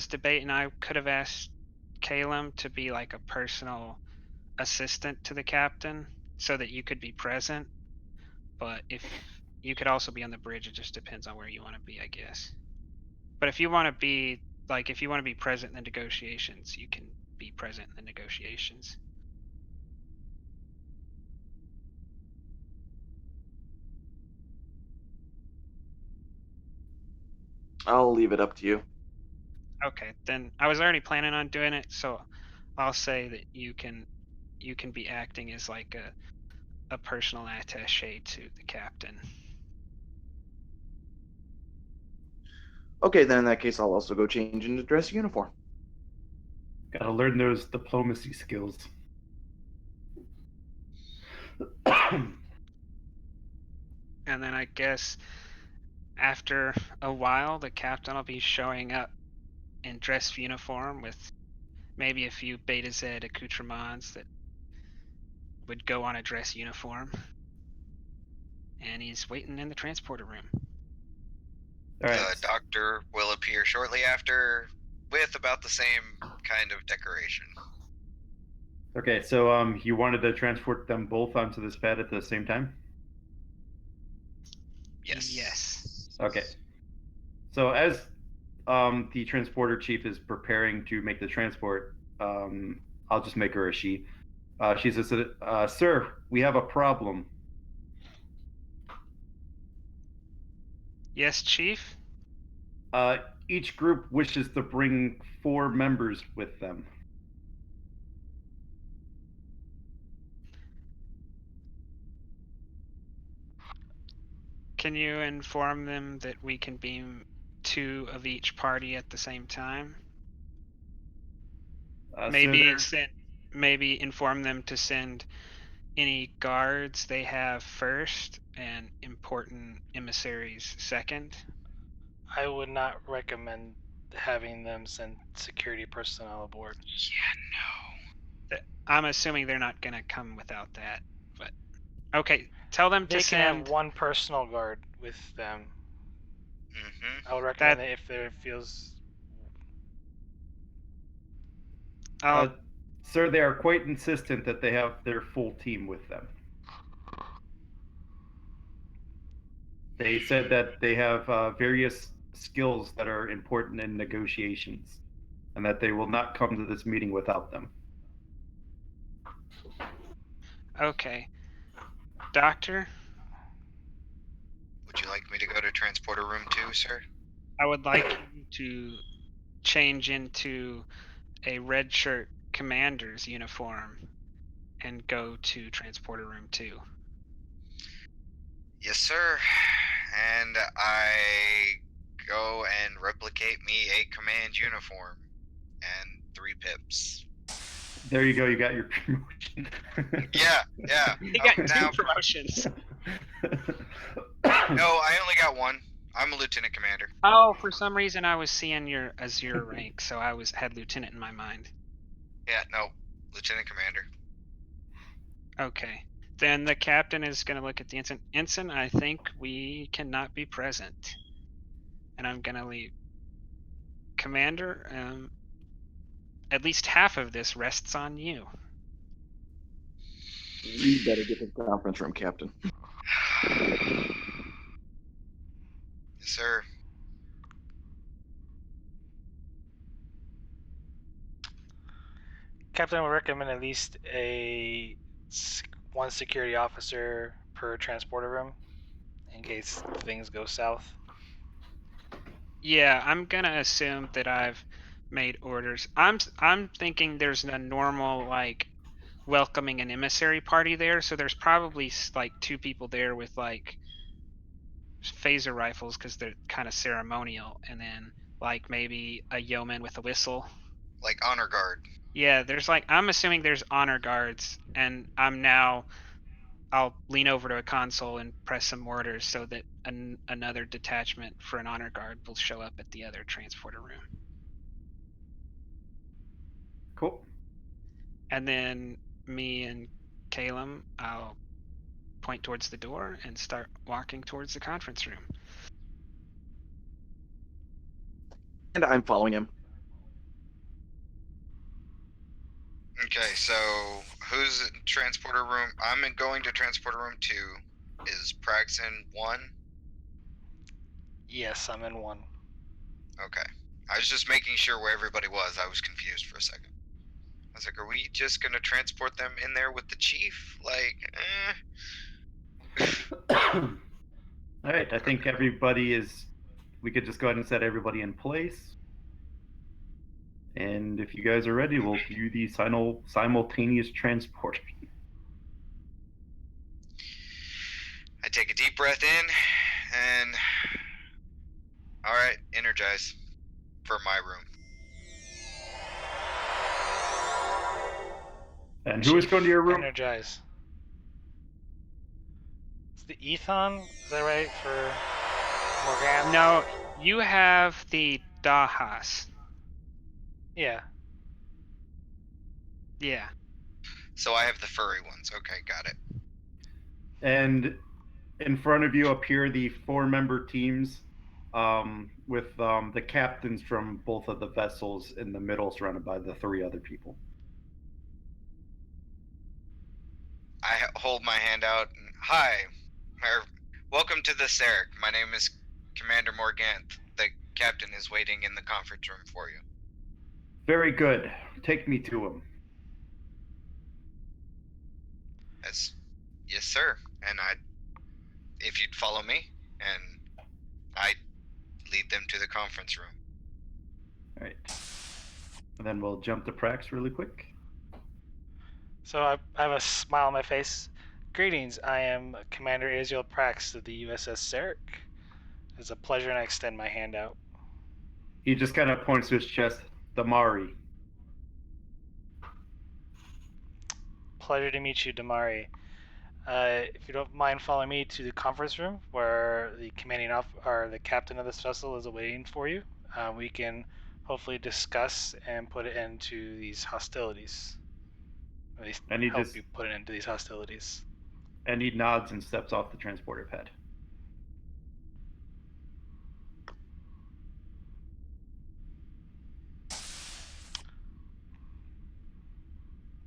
debating. I could have asked Caleb to be like a personal assistant to the captain so that you could be present. But if you could also be on the bridge, it just depends on where you want to be, I guess. But if you want to be if you want to be present in the negotiations, you can be present in the negotiations. I'll leave it up to you. Okay, then I was already planning on doing it, so I'll say that you can be acting as like a personal attaché to the captain. Okay, then in that case, I'll also go change into dress uniform. Gotta learn those diplomacy skills. And then I guess after a while, the captain will be showing up in dress uniform with maybe a few Beta Z accoutrements that would go on a dress uniform. And he's waiting in the transporter room. All right. The doctor will appear shortly after with about the same kind of decoration. Okay, so you wanted to transport them both onto this pad at the same time? Yes. Okay. So as the transporter chief is preparing to make the transport, I'll just make her a she. She says, "Sir, we have a problem." Yes, Chief? Each group wishes to bring 4 members with them. Can you inform them that we can beam 2 of each party at the same time? Maybe inform them to send any guards they have first and important emissaries second. I would not recommend having them send security personnel aboard. Yeah, I'm assuming they're not going to come without that. But okay, tell them They to can send. have one personal guard with them. no. I would recommend it if there feels. Sir, they are quite insistent that they have their full team with them. They said that they have various skills that are important in negotiations, and that they will not come to this meeting without them. Okay. Doctor, Would you like me to go to transporter room 2, sir? I would like you to change into a red shirt commander's uniform and go to transporter room 2. Yes, sir. And I go and replicate me a command uniform and 3 pips. There you go. You got your promotion. Yeah. You got 2 promotions. No, I only got 1. I'm a lieutenant commander. Oh, for some reason I was seeing your Azure rank, so I had lieutenant in my mind. Yeah, no, lieutenant commander. Okay. Then the captain is going to look at the ensign. Ensign, I think we cannot be present. And I'm going to leave. Commander, at least half of this rests on you. You better get to the conference room, Captain. Yes, sir. Captain would recommend at least one security officer per transporter room in case things go south. Yeah, I'm going to assume that I've made orders. I'm thinking there's a normal like welcoming an emissary party there, so there's probably like 2 people there with like phaser rifles because they're kind of ceremonial, and then like maybe a yeoman with a whistle. Like honor guard. Yeah, I'm assuming there's honor guards, and I'll lean over to a console and press some orders so that another detachment for an honor guard will show up at the other transporter room. Cool. And then me and Calum, I'll point towards the door and start walking towards the conference room. And I'm following him. Okay, so who's in transporter room? I'm going to transporter room 2. Is Prax in 1? Yes, I'm in 1. Okay. I was just making sure where everybody was. I was confused for a second. I was like, are we just going to transport them in there with the chief? Like, All right, I think everybody is. We could just go ahead and set everybody in place. And if you guys are ready, we'll do the simultaneous transport. I take a deep breath in and. Alright, energize for my room. And who is going to your room? Energize. It's the Ethon, is that right, for Morgan? No, you have the Dahas. Yeah. Yeah. So I have the furry ones. Okay, got it. And in front of you appear the 4-member teams with the captains from both of the vessels in the middle, surrounded by the 3 other people. I hold my hand out and, hi, welcome to the Sarek. My name is Commander Morganth. The captain is waiting in the conference room for you. Very good. Take me to him. Yes, sir. And if you'd follow me, and I lead them to the conference room. All right. And then we'll jump to Prax really quick. So I have a smile on my face. Greetings, I am Commander Israel Prax of the USS Sarek. It's a pleasure, and I extend my hand out. He just kind of points to his chest. Damari. Pleasure to meet you, Damari. If you don't mind following me to the conference room where the the captain of this vessel is awaiting for you, we can hopefully discuss and put it into these hostilities. At least And he help just- you put it into these hostilities. And he nods and steps off the transporter pad.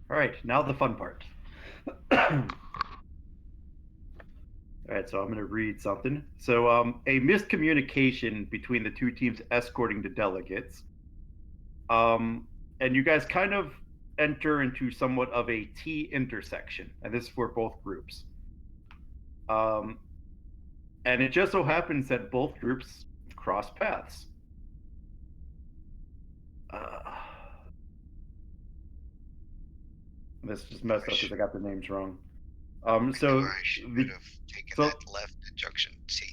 All right, now the fun part. All right, so I'm going to read something. So, a miscommunication between the 2 teams escorting the delegates. And you guys kind of enter into somewhat of a T intersection, and this is for both groups. And it just so happens that both groups cross paths. This just messed up because I got the names wrong. So I should have taken that left at Junction T.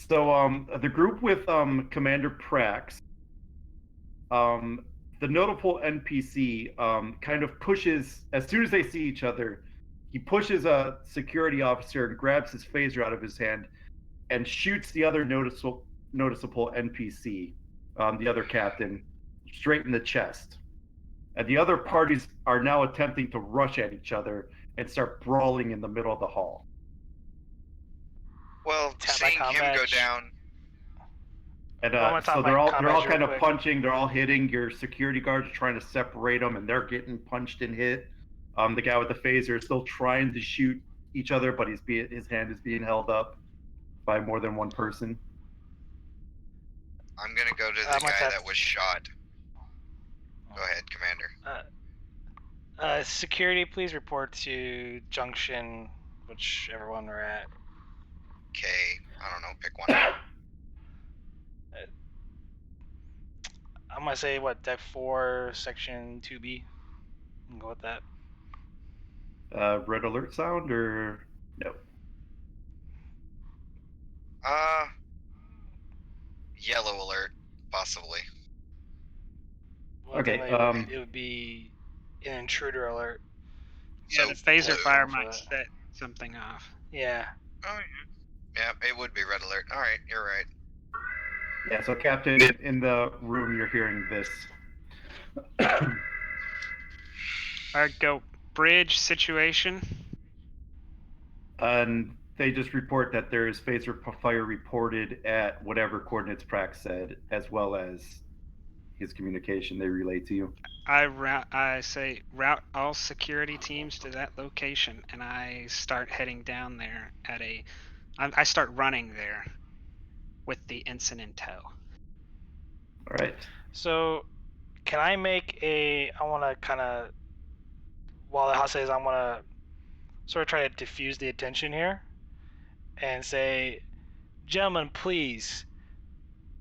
So the group with Commander Prax, the notable NPC kind of pushes, as soon as they see each other, he pushes a security officer and grabs his phaser out of his hand and shoots the other noticeable NPC, the other captain, straight in the chest. And the other parties are now attempting to rush at each other and start brawling in the middle of the hall. Well, seeing him go down. And so they're all kind of punching. They're all hitting. Your security guards are trying to separate them, and they're getting punched and hit. The guy with the phaser is still trying to shoot each other, but his hand is being held up by more than one person. I'm gonna go to the guy that was shot. Go ahead, Commander. Security, please report to Junction, whichever one we're at. Okay, I don't know, pick one. I'm gonna say Deck 4, Section 2B. I'm gonna go with that. Red alert sound or no? Yellow alert, possibly. Well, okay. It would be an intruder alert. So the phaser fire might set something off. Yeah. Oh yeah. Yeah, it would be red alert. All right, you're right. Yeah. So, Captain, in the room, you're hearing this. All right, go. bridge situation. And they just report that there is phaser fire reported at whatever coordinates Prax said, as well as his communication they relay to you. I say route all security teams to that location, and I start heading down there I start running there with the ensign in tow. All right. So, can I make I want to kind of, while the house says, I want to sort of try to diffuse the attention here and say, gentlemen, please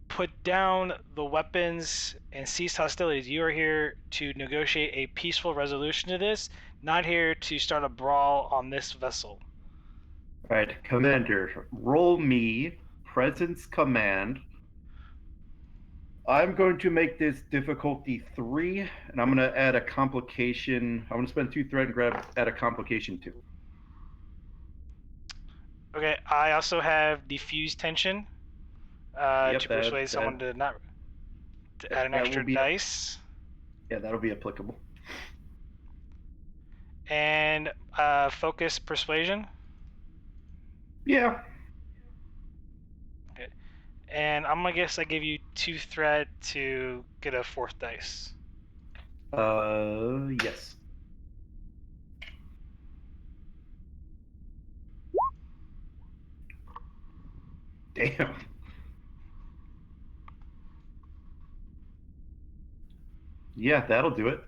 put down the weapons and cease hostilities. You are here to negotiate a peaceful resolution to this, not here to start a brawl on this vessel. All right, Commander, roll me Presence Command. I'm going to make this difficulty 3, and I'm going to add a complication. I'm going to spend 2 threat and grab add a complication 2. Okay, I also have diffuse tension Yep, to persuade someone to not to add an extra dice. Yeah, that'll be applicable. And focus persuasion. Yeah. Okay. And I'm gonna guess I give you 2 threat to get a 4th dice. Yes. Damn. Yeah, that'll do it.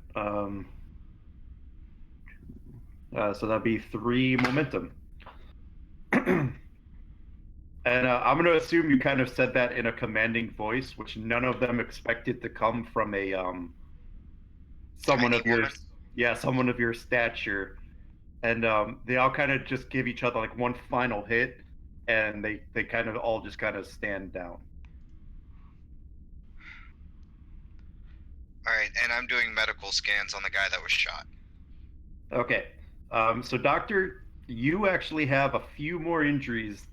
So that'd be 3 momentum. And I'm going to assume you kind of said that in a commanding voice, which none of them expected to come from a someone of your someone of your stature. And they all kind of just give each other like one final hit, and they kind of all just kind of stand down. All right, and I'm doing medical scans on the guy that was shot. Okay. So Doctor, you actually have a few more injuries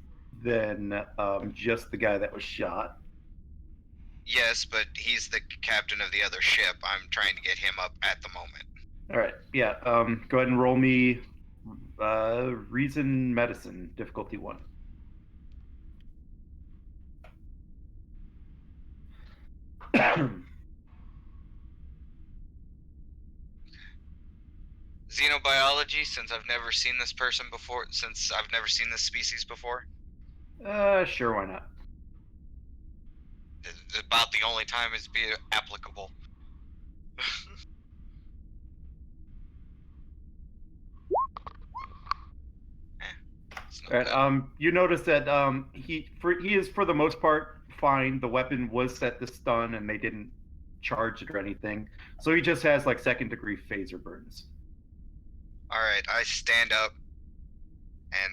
than just the guy that was shot. Yes, but he's the captain of the other ship. I'm trying to get him up at the moment. All right. Yeah. Go ahead and roll me Reason Medicine, difficulty 1. Xenobiology, since I've never seen this person before, since I've never seen this species before. Sure, why not? It's about the only time it's be applicable. All right. You notice that he is for the most part fine. The weapon was set to stun, and they didn't charge it or anything. So he just has like 2nd-degree phaser burns. All right, I stand up, and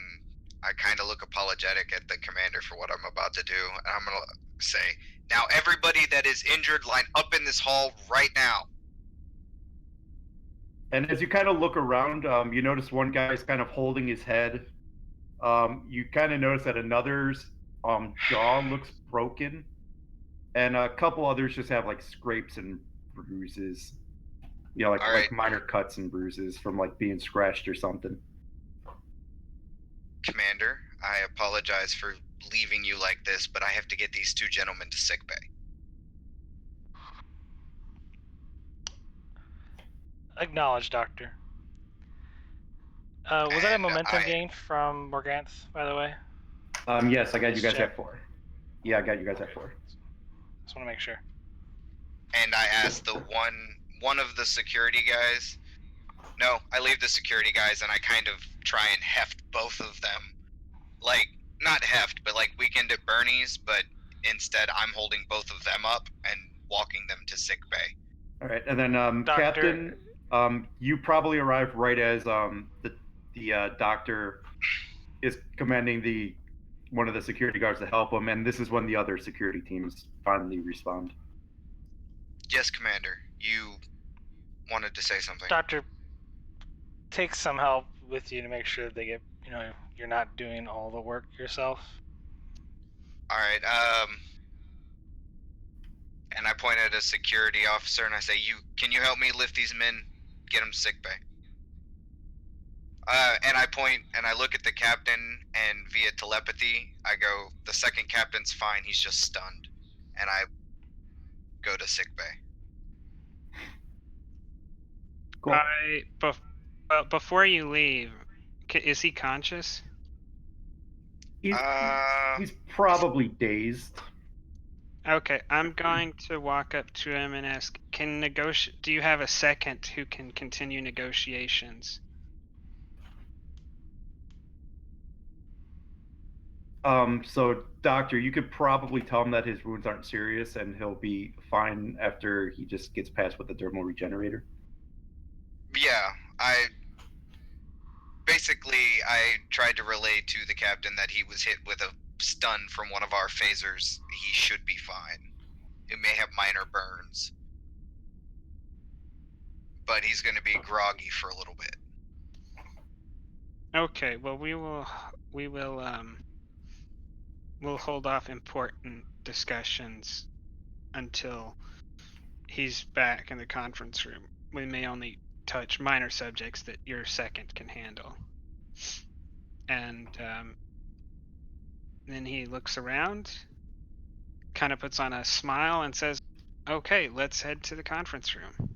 I kind of look apologetic at the commander for what I'm about to do. And I'm gonna say, now everybody that is injured, line up in this hall right now. And as you kind of look around, you notice one guy's kind of holding his head. You kind of notice that another's jaw looks broken, and a couple others just have like scrapes and bruises. You know, like minor cuts and bruises from like being scratched or something. Commander, I apologize for leaving you like this, but I have to get these 2 gentlemen to sickbay. Acknowledge, Doctor. Was that a momentum gain from Morganth, by the way? Yes, I got you guys at 4. Yeah, I got you guys at 4. Just want to make sure. And I asked the one of the security guys. No, I leave the security guys, and I kind of try and heft both of them. Like, not heft, but like Weekend at Bernie's, but instead I'm holding both of them up and walking them to sickbay. All right, and then Captain, you probably arrived right as the doctor is commanding one of the security guards to help him, and this is when the other security teams finally respond. Yes, Commander. You wanted to say something. Doctor, take some help with you to make sure they get, you're not doing all the work yourself. All right. And I point at a security officer and I say, can you help me lift these men, get them to sickbay? And I point and I look at the captain, and via telepathy, I go, "The second captain's fine. He's just stunned," and I go to sick bay. Cool. Before you leave, is he conscious? He's, Uh, he's probably dazed. Okay, I'm going to walk up to him and ask, do you have a second who can continue negotiations? So doctor, you could probably tell him that his wounds aren't serious and he'll be fine after he just gets past with the dermal regenerator. yeah, I tried to relay to the captain that he was hit with a stun from one of our phasers. He should be fine. He may have minor burns, but he's going to be groggy for a little bit. Okay, well we'll hold off important discussions until he's back in the conference room. We may only touch minor subjects that your second can handle. And then he looks around, kind of puts on a smile and says, "Okay, let's head to the conference room."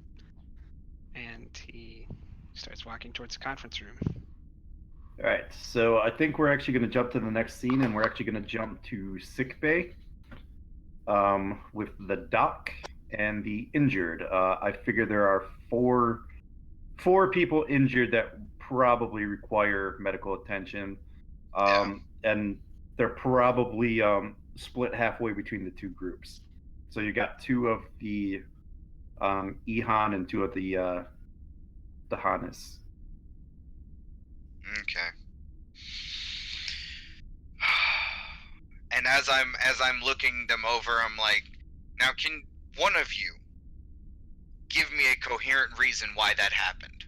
And he starts walking towards the conference room. All right, so I think we're actually going to jump to the next scene, and we're actually going to jump to sick bay with the doc and the injured. I figure there are four people injured that probably require medical attention, and they're probably split halfway between the two groups. So you got two of the Ehan and two of the Hannes. Okay. And as I'm looking them over, I'm like, now can one of you give me a coherent reason why that happened?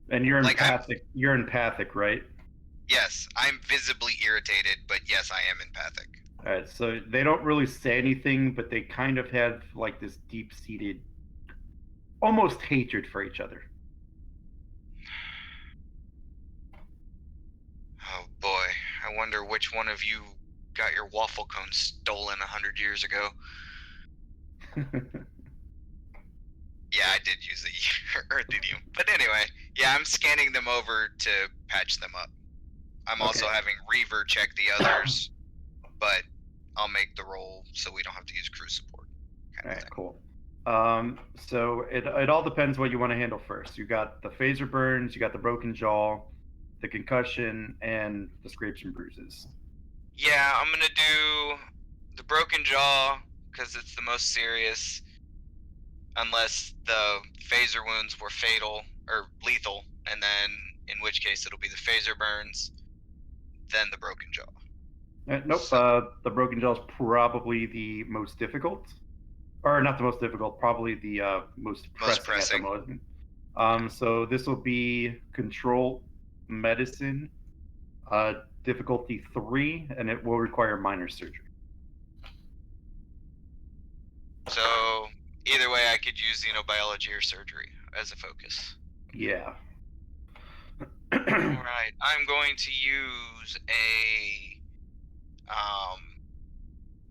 And you're Like, empathic. You're empathic, right? Yes, I'm visibly irritated, but yes, I am empathic. All right. So they don't really say anything, but they kind of have like this deep-seated, almost hatred for each other. Oh boy, I wonder which one of you got your waffle cone stolen 100 years ago. Yeah, I did use the Earthidium. But anyway, yeah, I'm scanning them over to patch them up. I'm also having Reaver check the others, but I'll make the roll so we don't have to use crew support. All right, cool. So it all depends what you want to handle first. You got the phaser burns, you got the broken jaw, the concussion, and the scrapes and bruises. Yeah, I'm gonna do the broken jaw because it's the most serious, unless the phaser wounds were fatal or lethal, and then in which case it'll be the phaser burns, then the broken jaw. Nope. So, the broken jaw is probably the most difficult, or not the most difficult, probably the most pressing at the moment. So this will be control medicine, difficulty 3, and it will require minor surgery. So either way, I could use xenobiology or surgery as a focus. Yeah. All right, I'm going to use a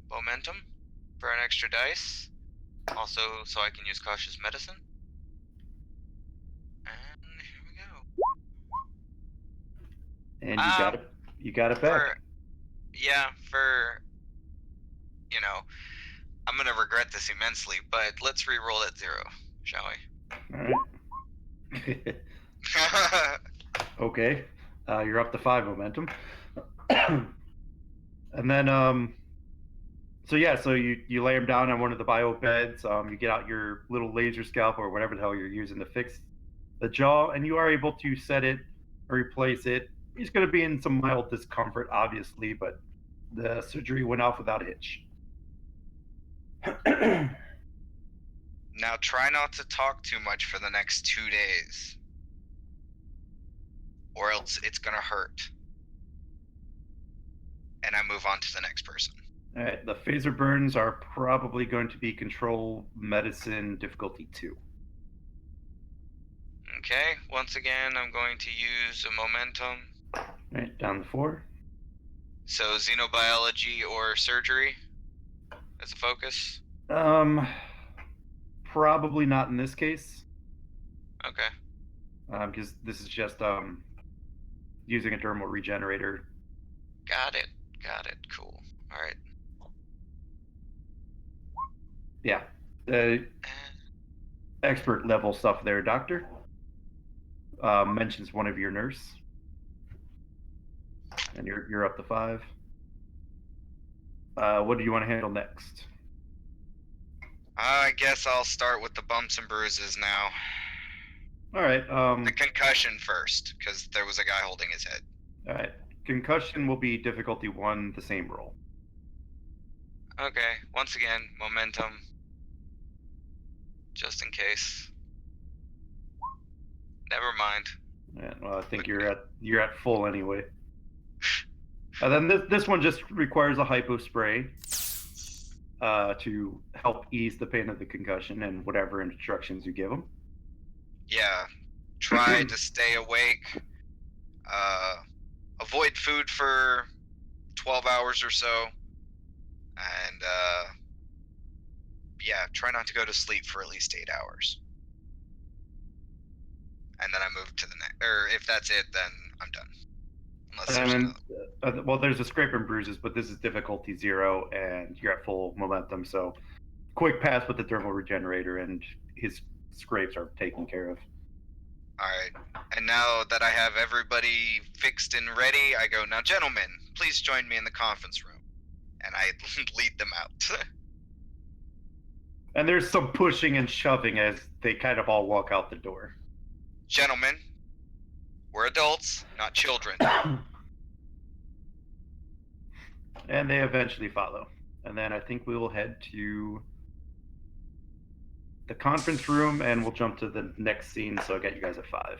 momentum for an extra dice, also so I can use cautious medicine. And here we go. And you got it back. I'm gonna regret this immensely, but let's re-roll at 0, shall we? All right. Okay. You're up to 5 momentum. And then so you lay him down on one of the bio beds. You get out your little laser scalpel or whatever the hell you're using to fix the jaw, and you are able to set it or replace it. He's going to be in some mild discomfort, obviously, but the surgery went off without a hitch. Now try not to talk too much for the next 2 days, or else it's gonna hurt. And I move on to the next person. All right, the phaser burns are probably going to be control medicine difficulty 2. Okay, once again, I'm going to use a momentum. Right, down to 4. So xenobiology or surgery as a focus. Probably not in this case, Okay. because this is just using a dermal regenerator. Got it. Cool. All right. Yeah, expert level stuff there, Doctor. Mentions one of your nurse, and you're up to 5. What do you want to handle next? I guess I'll start with the bumps and bruises now. All right. The concussion first, because there was a guy holding his head. All right. Concussion will be difficulty 1, the same roll. Okay, once again, momentum. Just in case. Never mind. Yeah, well, I think you're at full anyway. And then this one just requires a hypo spray to help ease the pain of the concussion and whatever instructions you give them. Yeah. Try to stay awake. Avoid food for 12 hours or so. And yeah, try not to go to sleep for at least 8 hours. And then I move to the next. Or if that's it, then I'm done. Unless there's And another. well, there's a scrape and bruises, but this is difficulty 0, and you're at full momentum. So quick pass with the dermal regenerator, and his scrapes are taken care of. All right. And now that I have everybody fixed and ready, I go, now, gentlemen, please join me in the conference room. And I lead them out. And there's some pushing and shoving as they kind of all walk out the door. Gentlemen, we're adults, not children. And they eventually follow. And then I think we will head to the conference room, and we'll jump to the next scene, so I'll get you guys at 5.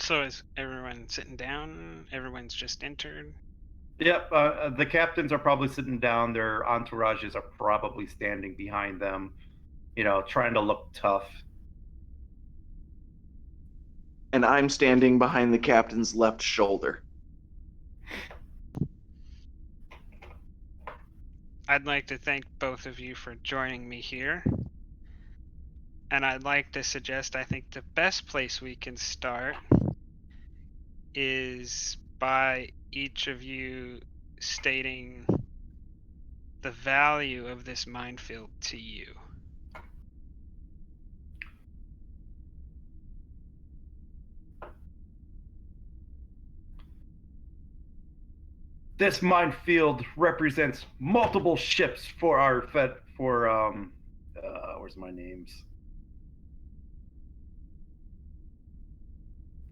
So is everyone sitting down? Everyone's just entered? Yep, the captains are probably sitting down. Their entourages are probably standing behind them, trying to look tough. And I'm standing behind the captain's left shoulder. I'd like to thank both of you for joining me here. And I'd like to suggest I think the best place we can start is by each of you stating the value of this minefield to you. This minefield represents multiple ships for our where's my names?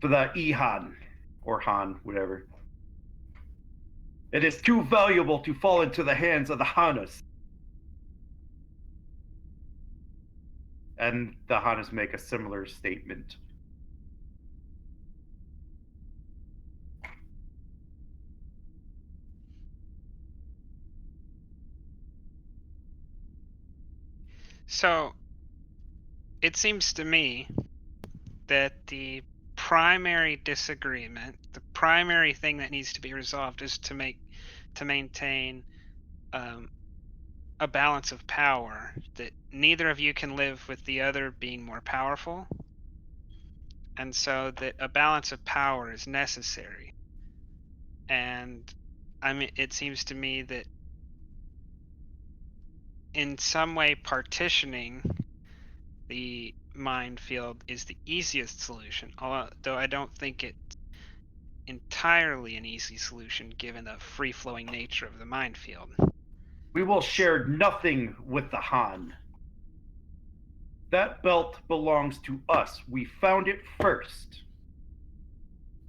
For the Ihan, or Han, whatever. It is too valuable to fall into the hands of the Hanas. And the Hanas make a similar statement. So, it seems to me that the primary disagreement, the primary thing that needs to be resolved is to maintain a balance of power, that neither of you can live with the other being more powerful, and so that a balance of power is necessary. And I mean, it seems to me that in some way partitioning the minefield is the easiest solution, although I don't think it's entirely an easy solution given the free-flowing nature of the minefield. We will share nothing with the Han. That belt belongs to us. We found it first.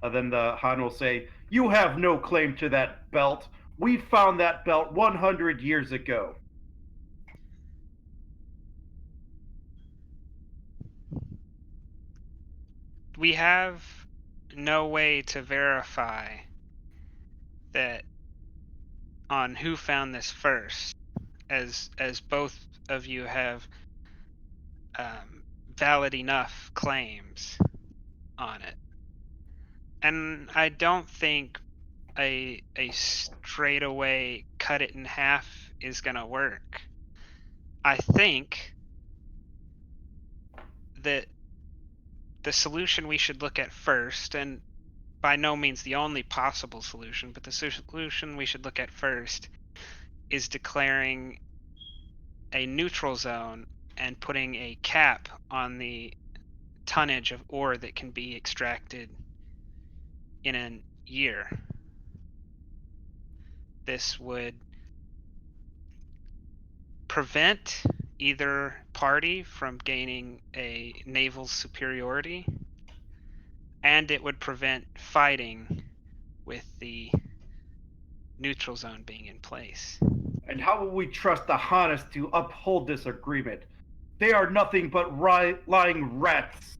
And then the Han will say, you have no claim to that belt. We found that belt 100 years ago. we have no way to verify that on who found this first, as both of you have valid enough claims on it. And I don't think a straightaway cut it in half is gonna work. I think that the solution we should look at first, and by no means the only possible solution, but the solution we should look at first is declaring a neutral zone and putting a cap on the tonnage of ore that can be extracted in a year. This would prevent either party from gaining a naval superiority, and it would prevent fighting with the neutral zone being in place. And how will we trust the Hannes to uphold this agreement? They are nothing but lying rats.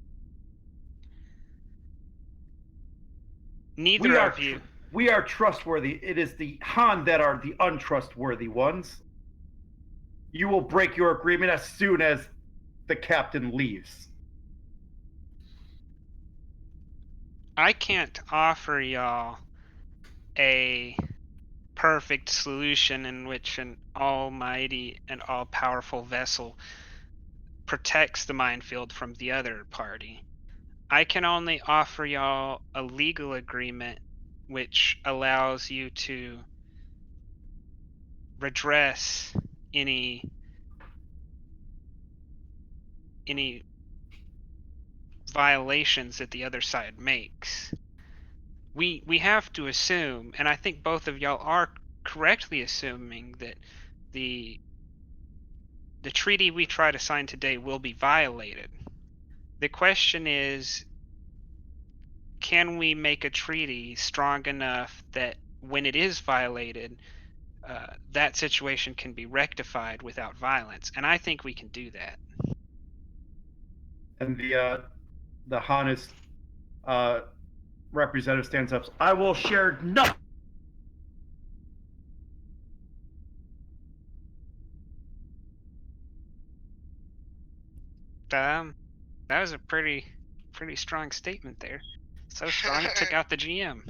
Neither of you. We are trustworthy. It is the Han that are the untrustworthy ones. You will break your agreement as soon as the captain leaves. I can't offer y'all a perfect solution in which an almighty and all-powerful vessel protects the minefield from the other party. I can only offer y'all a legal agreement which allows you to redress any violations that the other side makes. We have to assume, and I think both of y'all are correctly assuming, that the treaty we try to sign today will be violated. The question is, can we make a treaty strong enough that when it is violated, that situation can be rectified without violence? And I think we can do that. And the Hannes representative stands up. I will share nothing. That was a pretty strong statement there. So strong it took out the GM.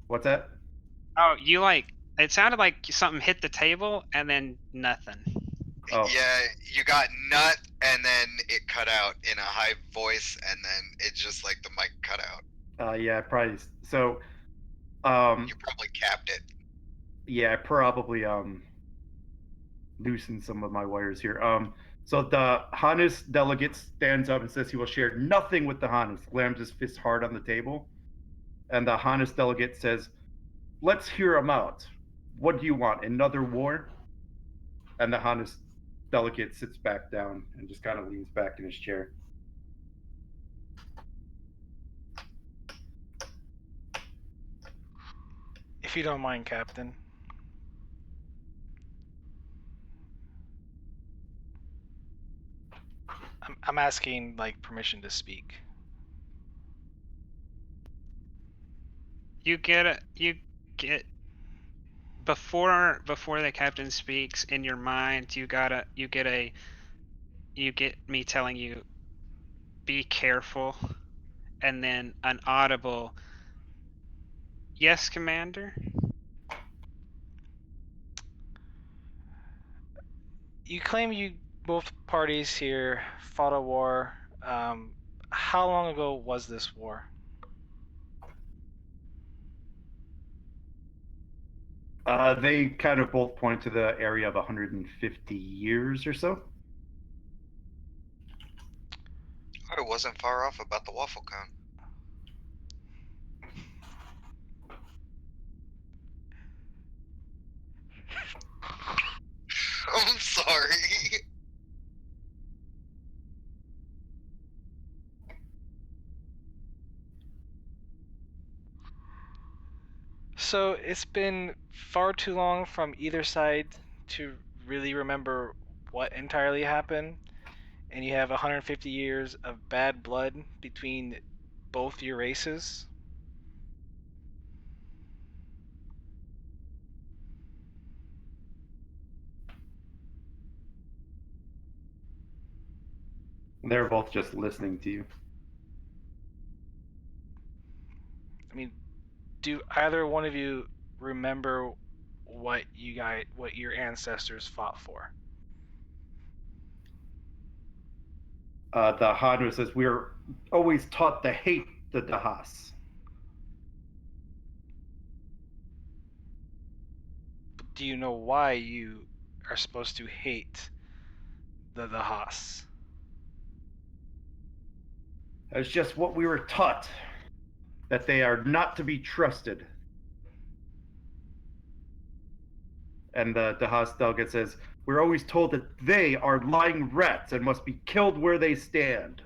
What's that? Oh, it sounded like something hit the table and then nothing. Oh. Yeah, you got nut and then it cut out in a high voice and then it just like the mic cut out. Yeah, probably. So, You probably capped it. yeah, I probably loosened some of my wires here. So the Hannes delegate stands up and says he will share nothing with the Hannes, slams his fist hard on the table. And the Hannes delegate says, let's hear him out. What do you want? Another war? And the Hannes delegate sits back down and just kind of leans back in his chair. If you don't mind, Captain. I'm asking like permission to speak. You get before the captain speaks, in your mind you get me telling you, be careful, and then an audible, yes, Commander. You claim both parties here fought a war. How long ago was this war? They kind of both point to the area of 150 years or so. I wasn't far off about the waffle cone. I'm sorry. So it's been far too long from either side to really remember what entirely happened. and you have 150 years of bad blood between both your races. They're both just listening to you. I mean, do either one of you remember what your ancestors fought for? The Hadra says, we're always taught to hate the Dahas. But do you know why you are supposed to hate the Haas? It's just what we were taught, that they are not to be trusted. And the Dahas delegate says, we're always told that they are lying rats and must be killed where they stand.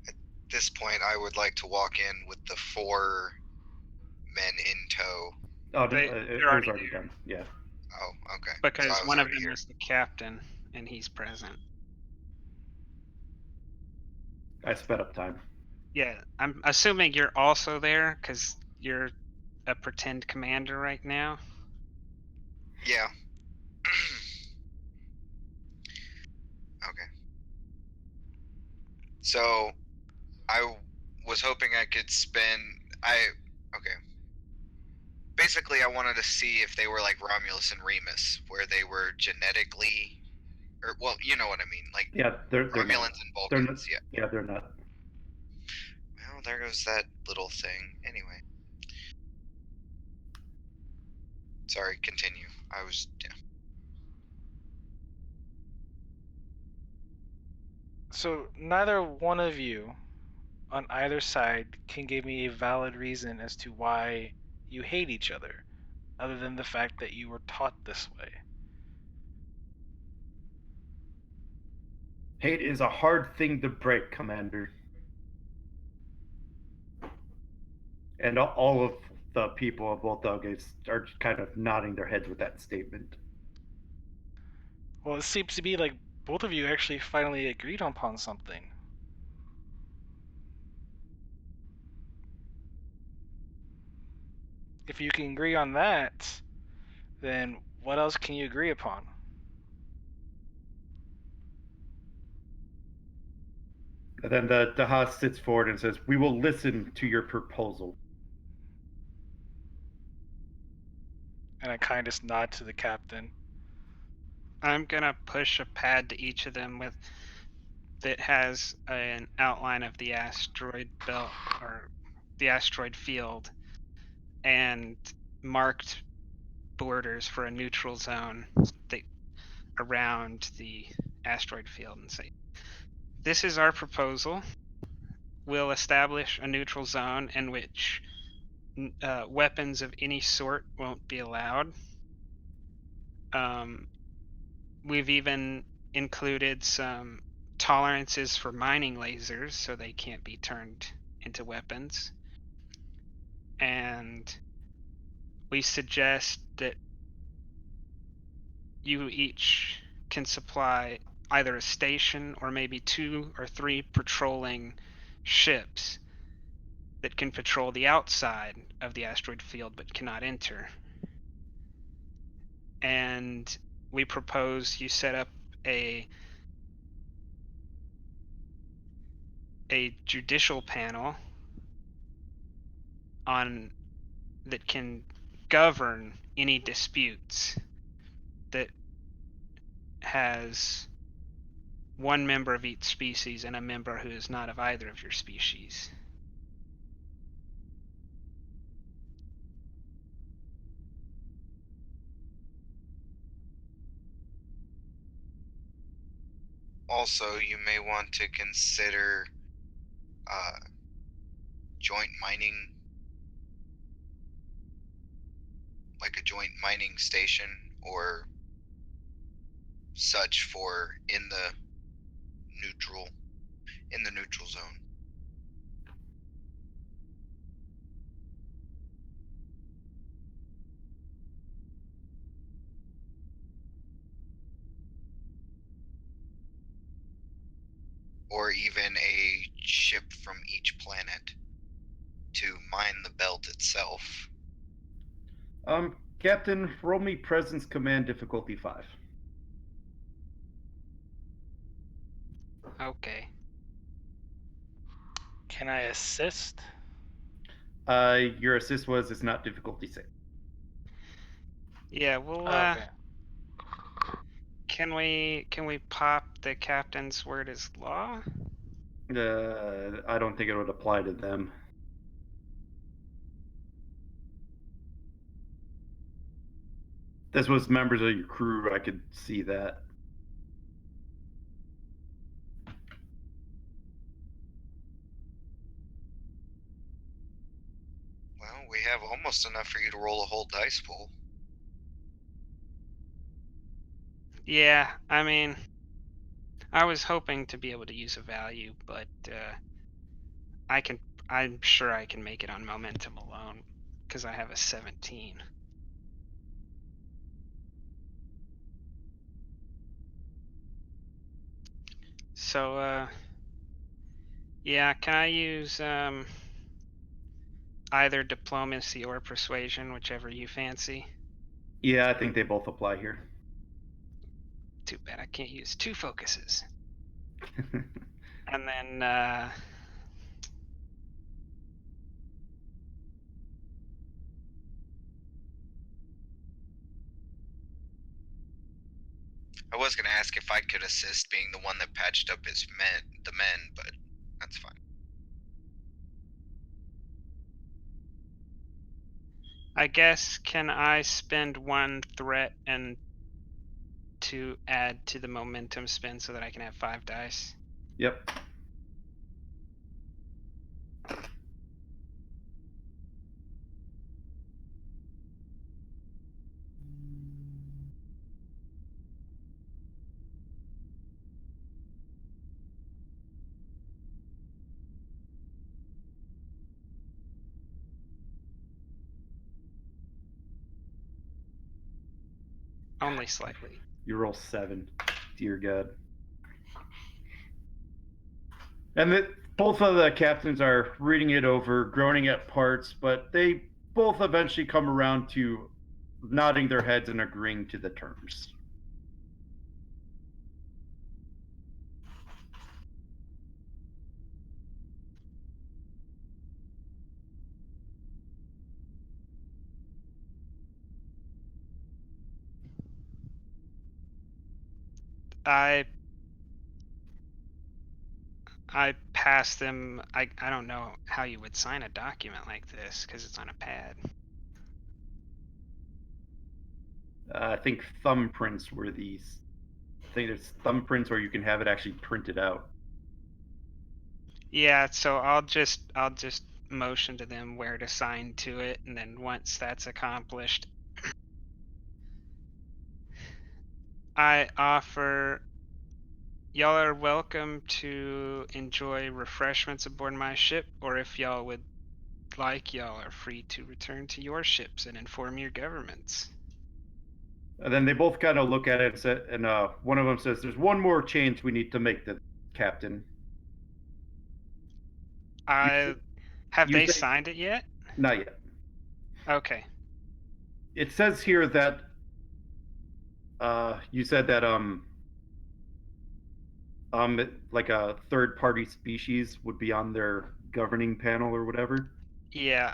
At this point, I would like to walk in with the 4 men in tow. Oh, They- it they're was already already done. Yeah. Oh, okay. Because So I was one of already them here. is the captain, and he's present. I sped up time. Yeah, I'm assuming you're also there because you're a pretend commander right now. Yeah. Okay. So I was hoping I could spend. Okay. Basically, I wanted to see if they were like Romulus and Remus, where they were genetically, or well, you know what I mean, like Yeah, they're not. Romulans and They're Vulcans. not. Yeah, they're not. Well, there goes that little thing. Anyway. Sorry, continue. I was. Yeah. So neither one of you on either side can give me a valid reason as to why you hate each other, other than the fact that you were taught this way. Hate is a hard thing to break, Commander. And all of the people of both delegates are kind of nodding their heads with that statement. Well, it seems to be like both of you actually finally agreed upon something. If you can agree on that, then what else can you agree upon? And then the Dahas sits forward and says, we will listen to your proposal. And I kind of nod to the captain. I'm gonna push a pad to each of them that has an outline of the asteroid belt or the asteroid field and marked borders for a neutral zone that around the asteroid field and say, this is our proposal. We'll establish a neutral zone in which weapons of any sort won't be allowed. We've even included some tolerances for mining lasers so they can't be turned into weapons. And we suggest that you each can supply either a station or maybe 2 or 3 patrolling ships that can patrol the outside of the asteroid field but cannot enter. And we propose you set up a judicial panel on that can govern any disputes that has one member of each species and a member who is not of either of your species. Also, you may want to consider joint mining, like a joint mining station or such for in the neutral zone. or even a ship from each planet to mine the belt itself. Captain, roll me Presence Command difficulty 5. Okay. Can I assist? Your assist was it's not difficulty 6. Yeah, well, Oh, okay. can we pop the captain's word as law? I don't think it would apply to them. This was members of your crew. I could see that. Well, we have almost enough for you to roll a whole dice pool. Yeah, I mean, I was hoping to be able to use a value, but I'm sure I can make it on momentum alone because I have a 17. So, yeah, can I use either diplomacy or persuasion, whichever you fancy? Yeah, I think they both apply here. Too bad I can't use 2 focuses. And then I was going to ask if I could assist, being the one that patched up the men, but that's fine. I guess can I spend 1 threat and to add to the momentum spin so that I can have 5 dice? Yep. Only slightly. You roll 7. Dear God. And both of the captains are reading it over, groaning at parts, but they both eventually come around to nodding their heads and agreeing to the terms. I pass them. I don't know how you would sign a document like this because it's on a pad. I think thumbprints were these. I think there's thumbprints where you can have it actually printed out. Yeah, so I'll just motion to them where to sign to it, and then once that's accomplished, I offer y'all are welcome to enjoy refreshments aboard my ship, or if y'all would like, y'all are free to return to your ships and inform your governments. And then they both kind of look at it and one of them says, "There's one more change we need to make, the captain." Have You they say signed it yet? not yet. Okay. It says here that you said that like a third party species would be on their governing panel or whatever. Yeah,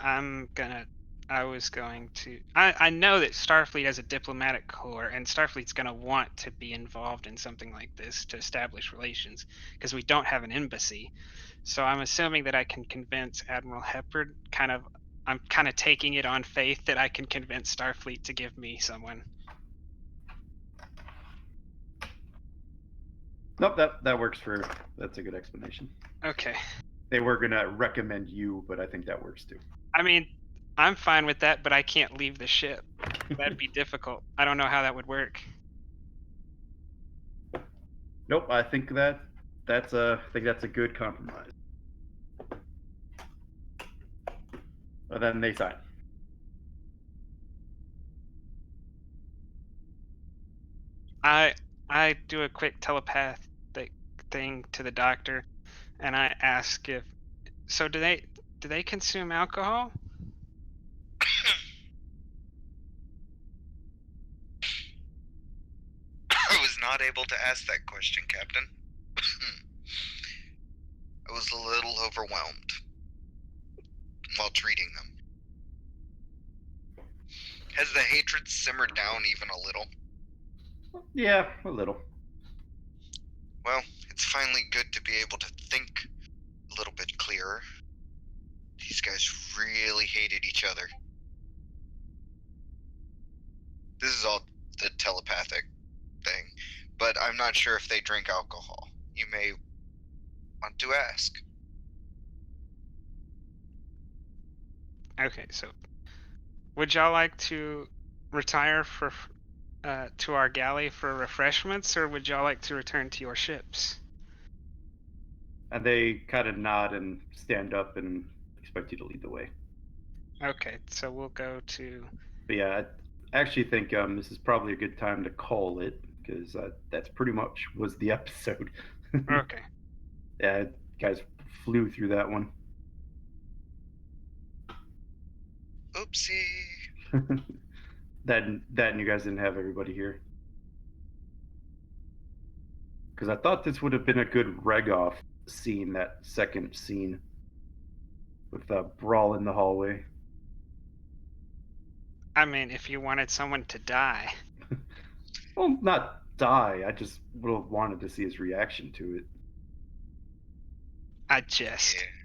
I was going to. I know that Starfleet has a diplomatic corps, and Starfleet's going to want to be involved in something like this to establish relations because we don't have an embassy. So I'm assuming that I can convince Admiral Hepburn. I'm kind of taking it on faith that I can convince Starfleet to give me someone. Nope, that works for. That's a good explanation. Okay. They were gonna recommend you, but I think that works too. I mean, I'm fine with that, but I can't leave the ship. That'd be difficult. I don't know how that would work. Nope, I think that's a good compromise. But then they sign. I do a quick telepathic thing to the doctor, and I ask if so do they consume alcohol? I was not able to ask that question, Captain. I was a little overwhelmed while treating them. Has the hatred simmered down even a little? Yeah, a little. Well, it's finally good to be able to think a little bit clearer. These guys really hated each other. This is all the telepathic thing, but I'm not sure if they drink alcohol. You may want to ask. Okay, so would y'all like to retire to our galley for refreshments, or would y'all like to return to your ships? And they kind of nod and stand up and expect you to lead the way. Okay, so we'll go to. But yeah, I actually think this is probably a good time to call it because that's pretty much was the episode. Okay. Yeah, guys flew through that one. Oopsie. that and you guys didn't have everybody here because I thought this would have been a good reg off scene. That second scene with the brawl in the hallway. I mean, if you wanted someone to die. Well, not die. I just would have wanted to see his reaction to it. I jest. Yeah.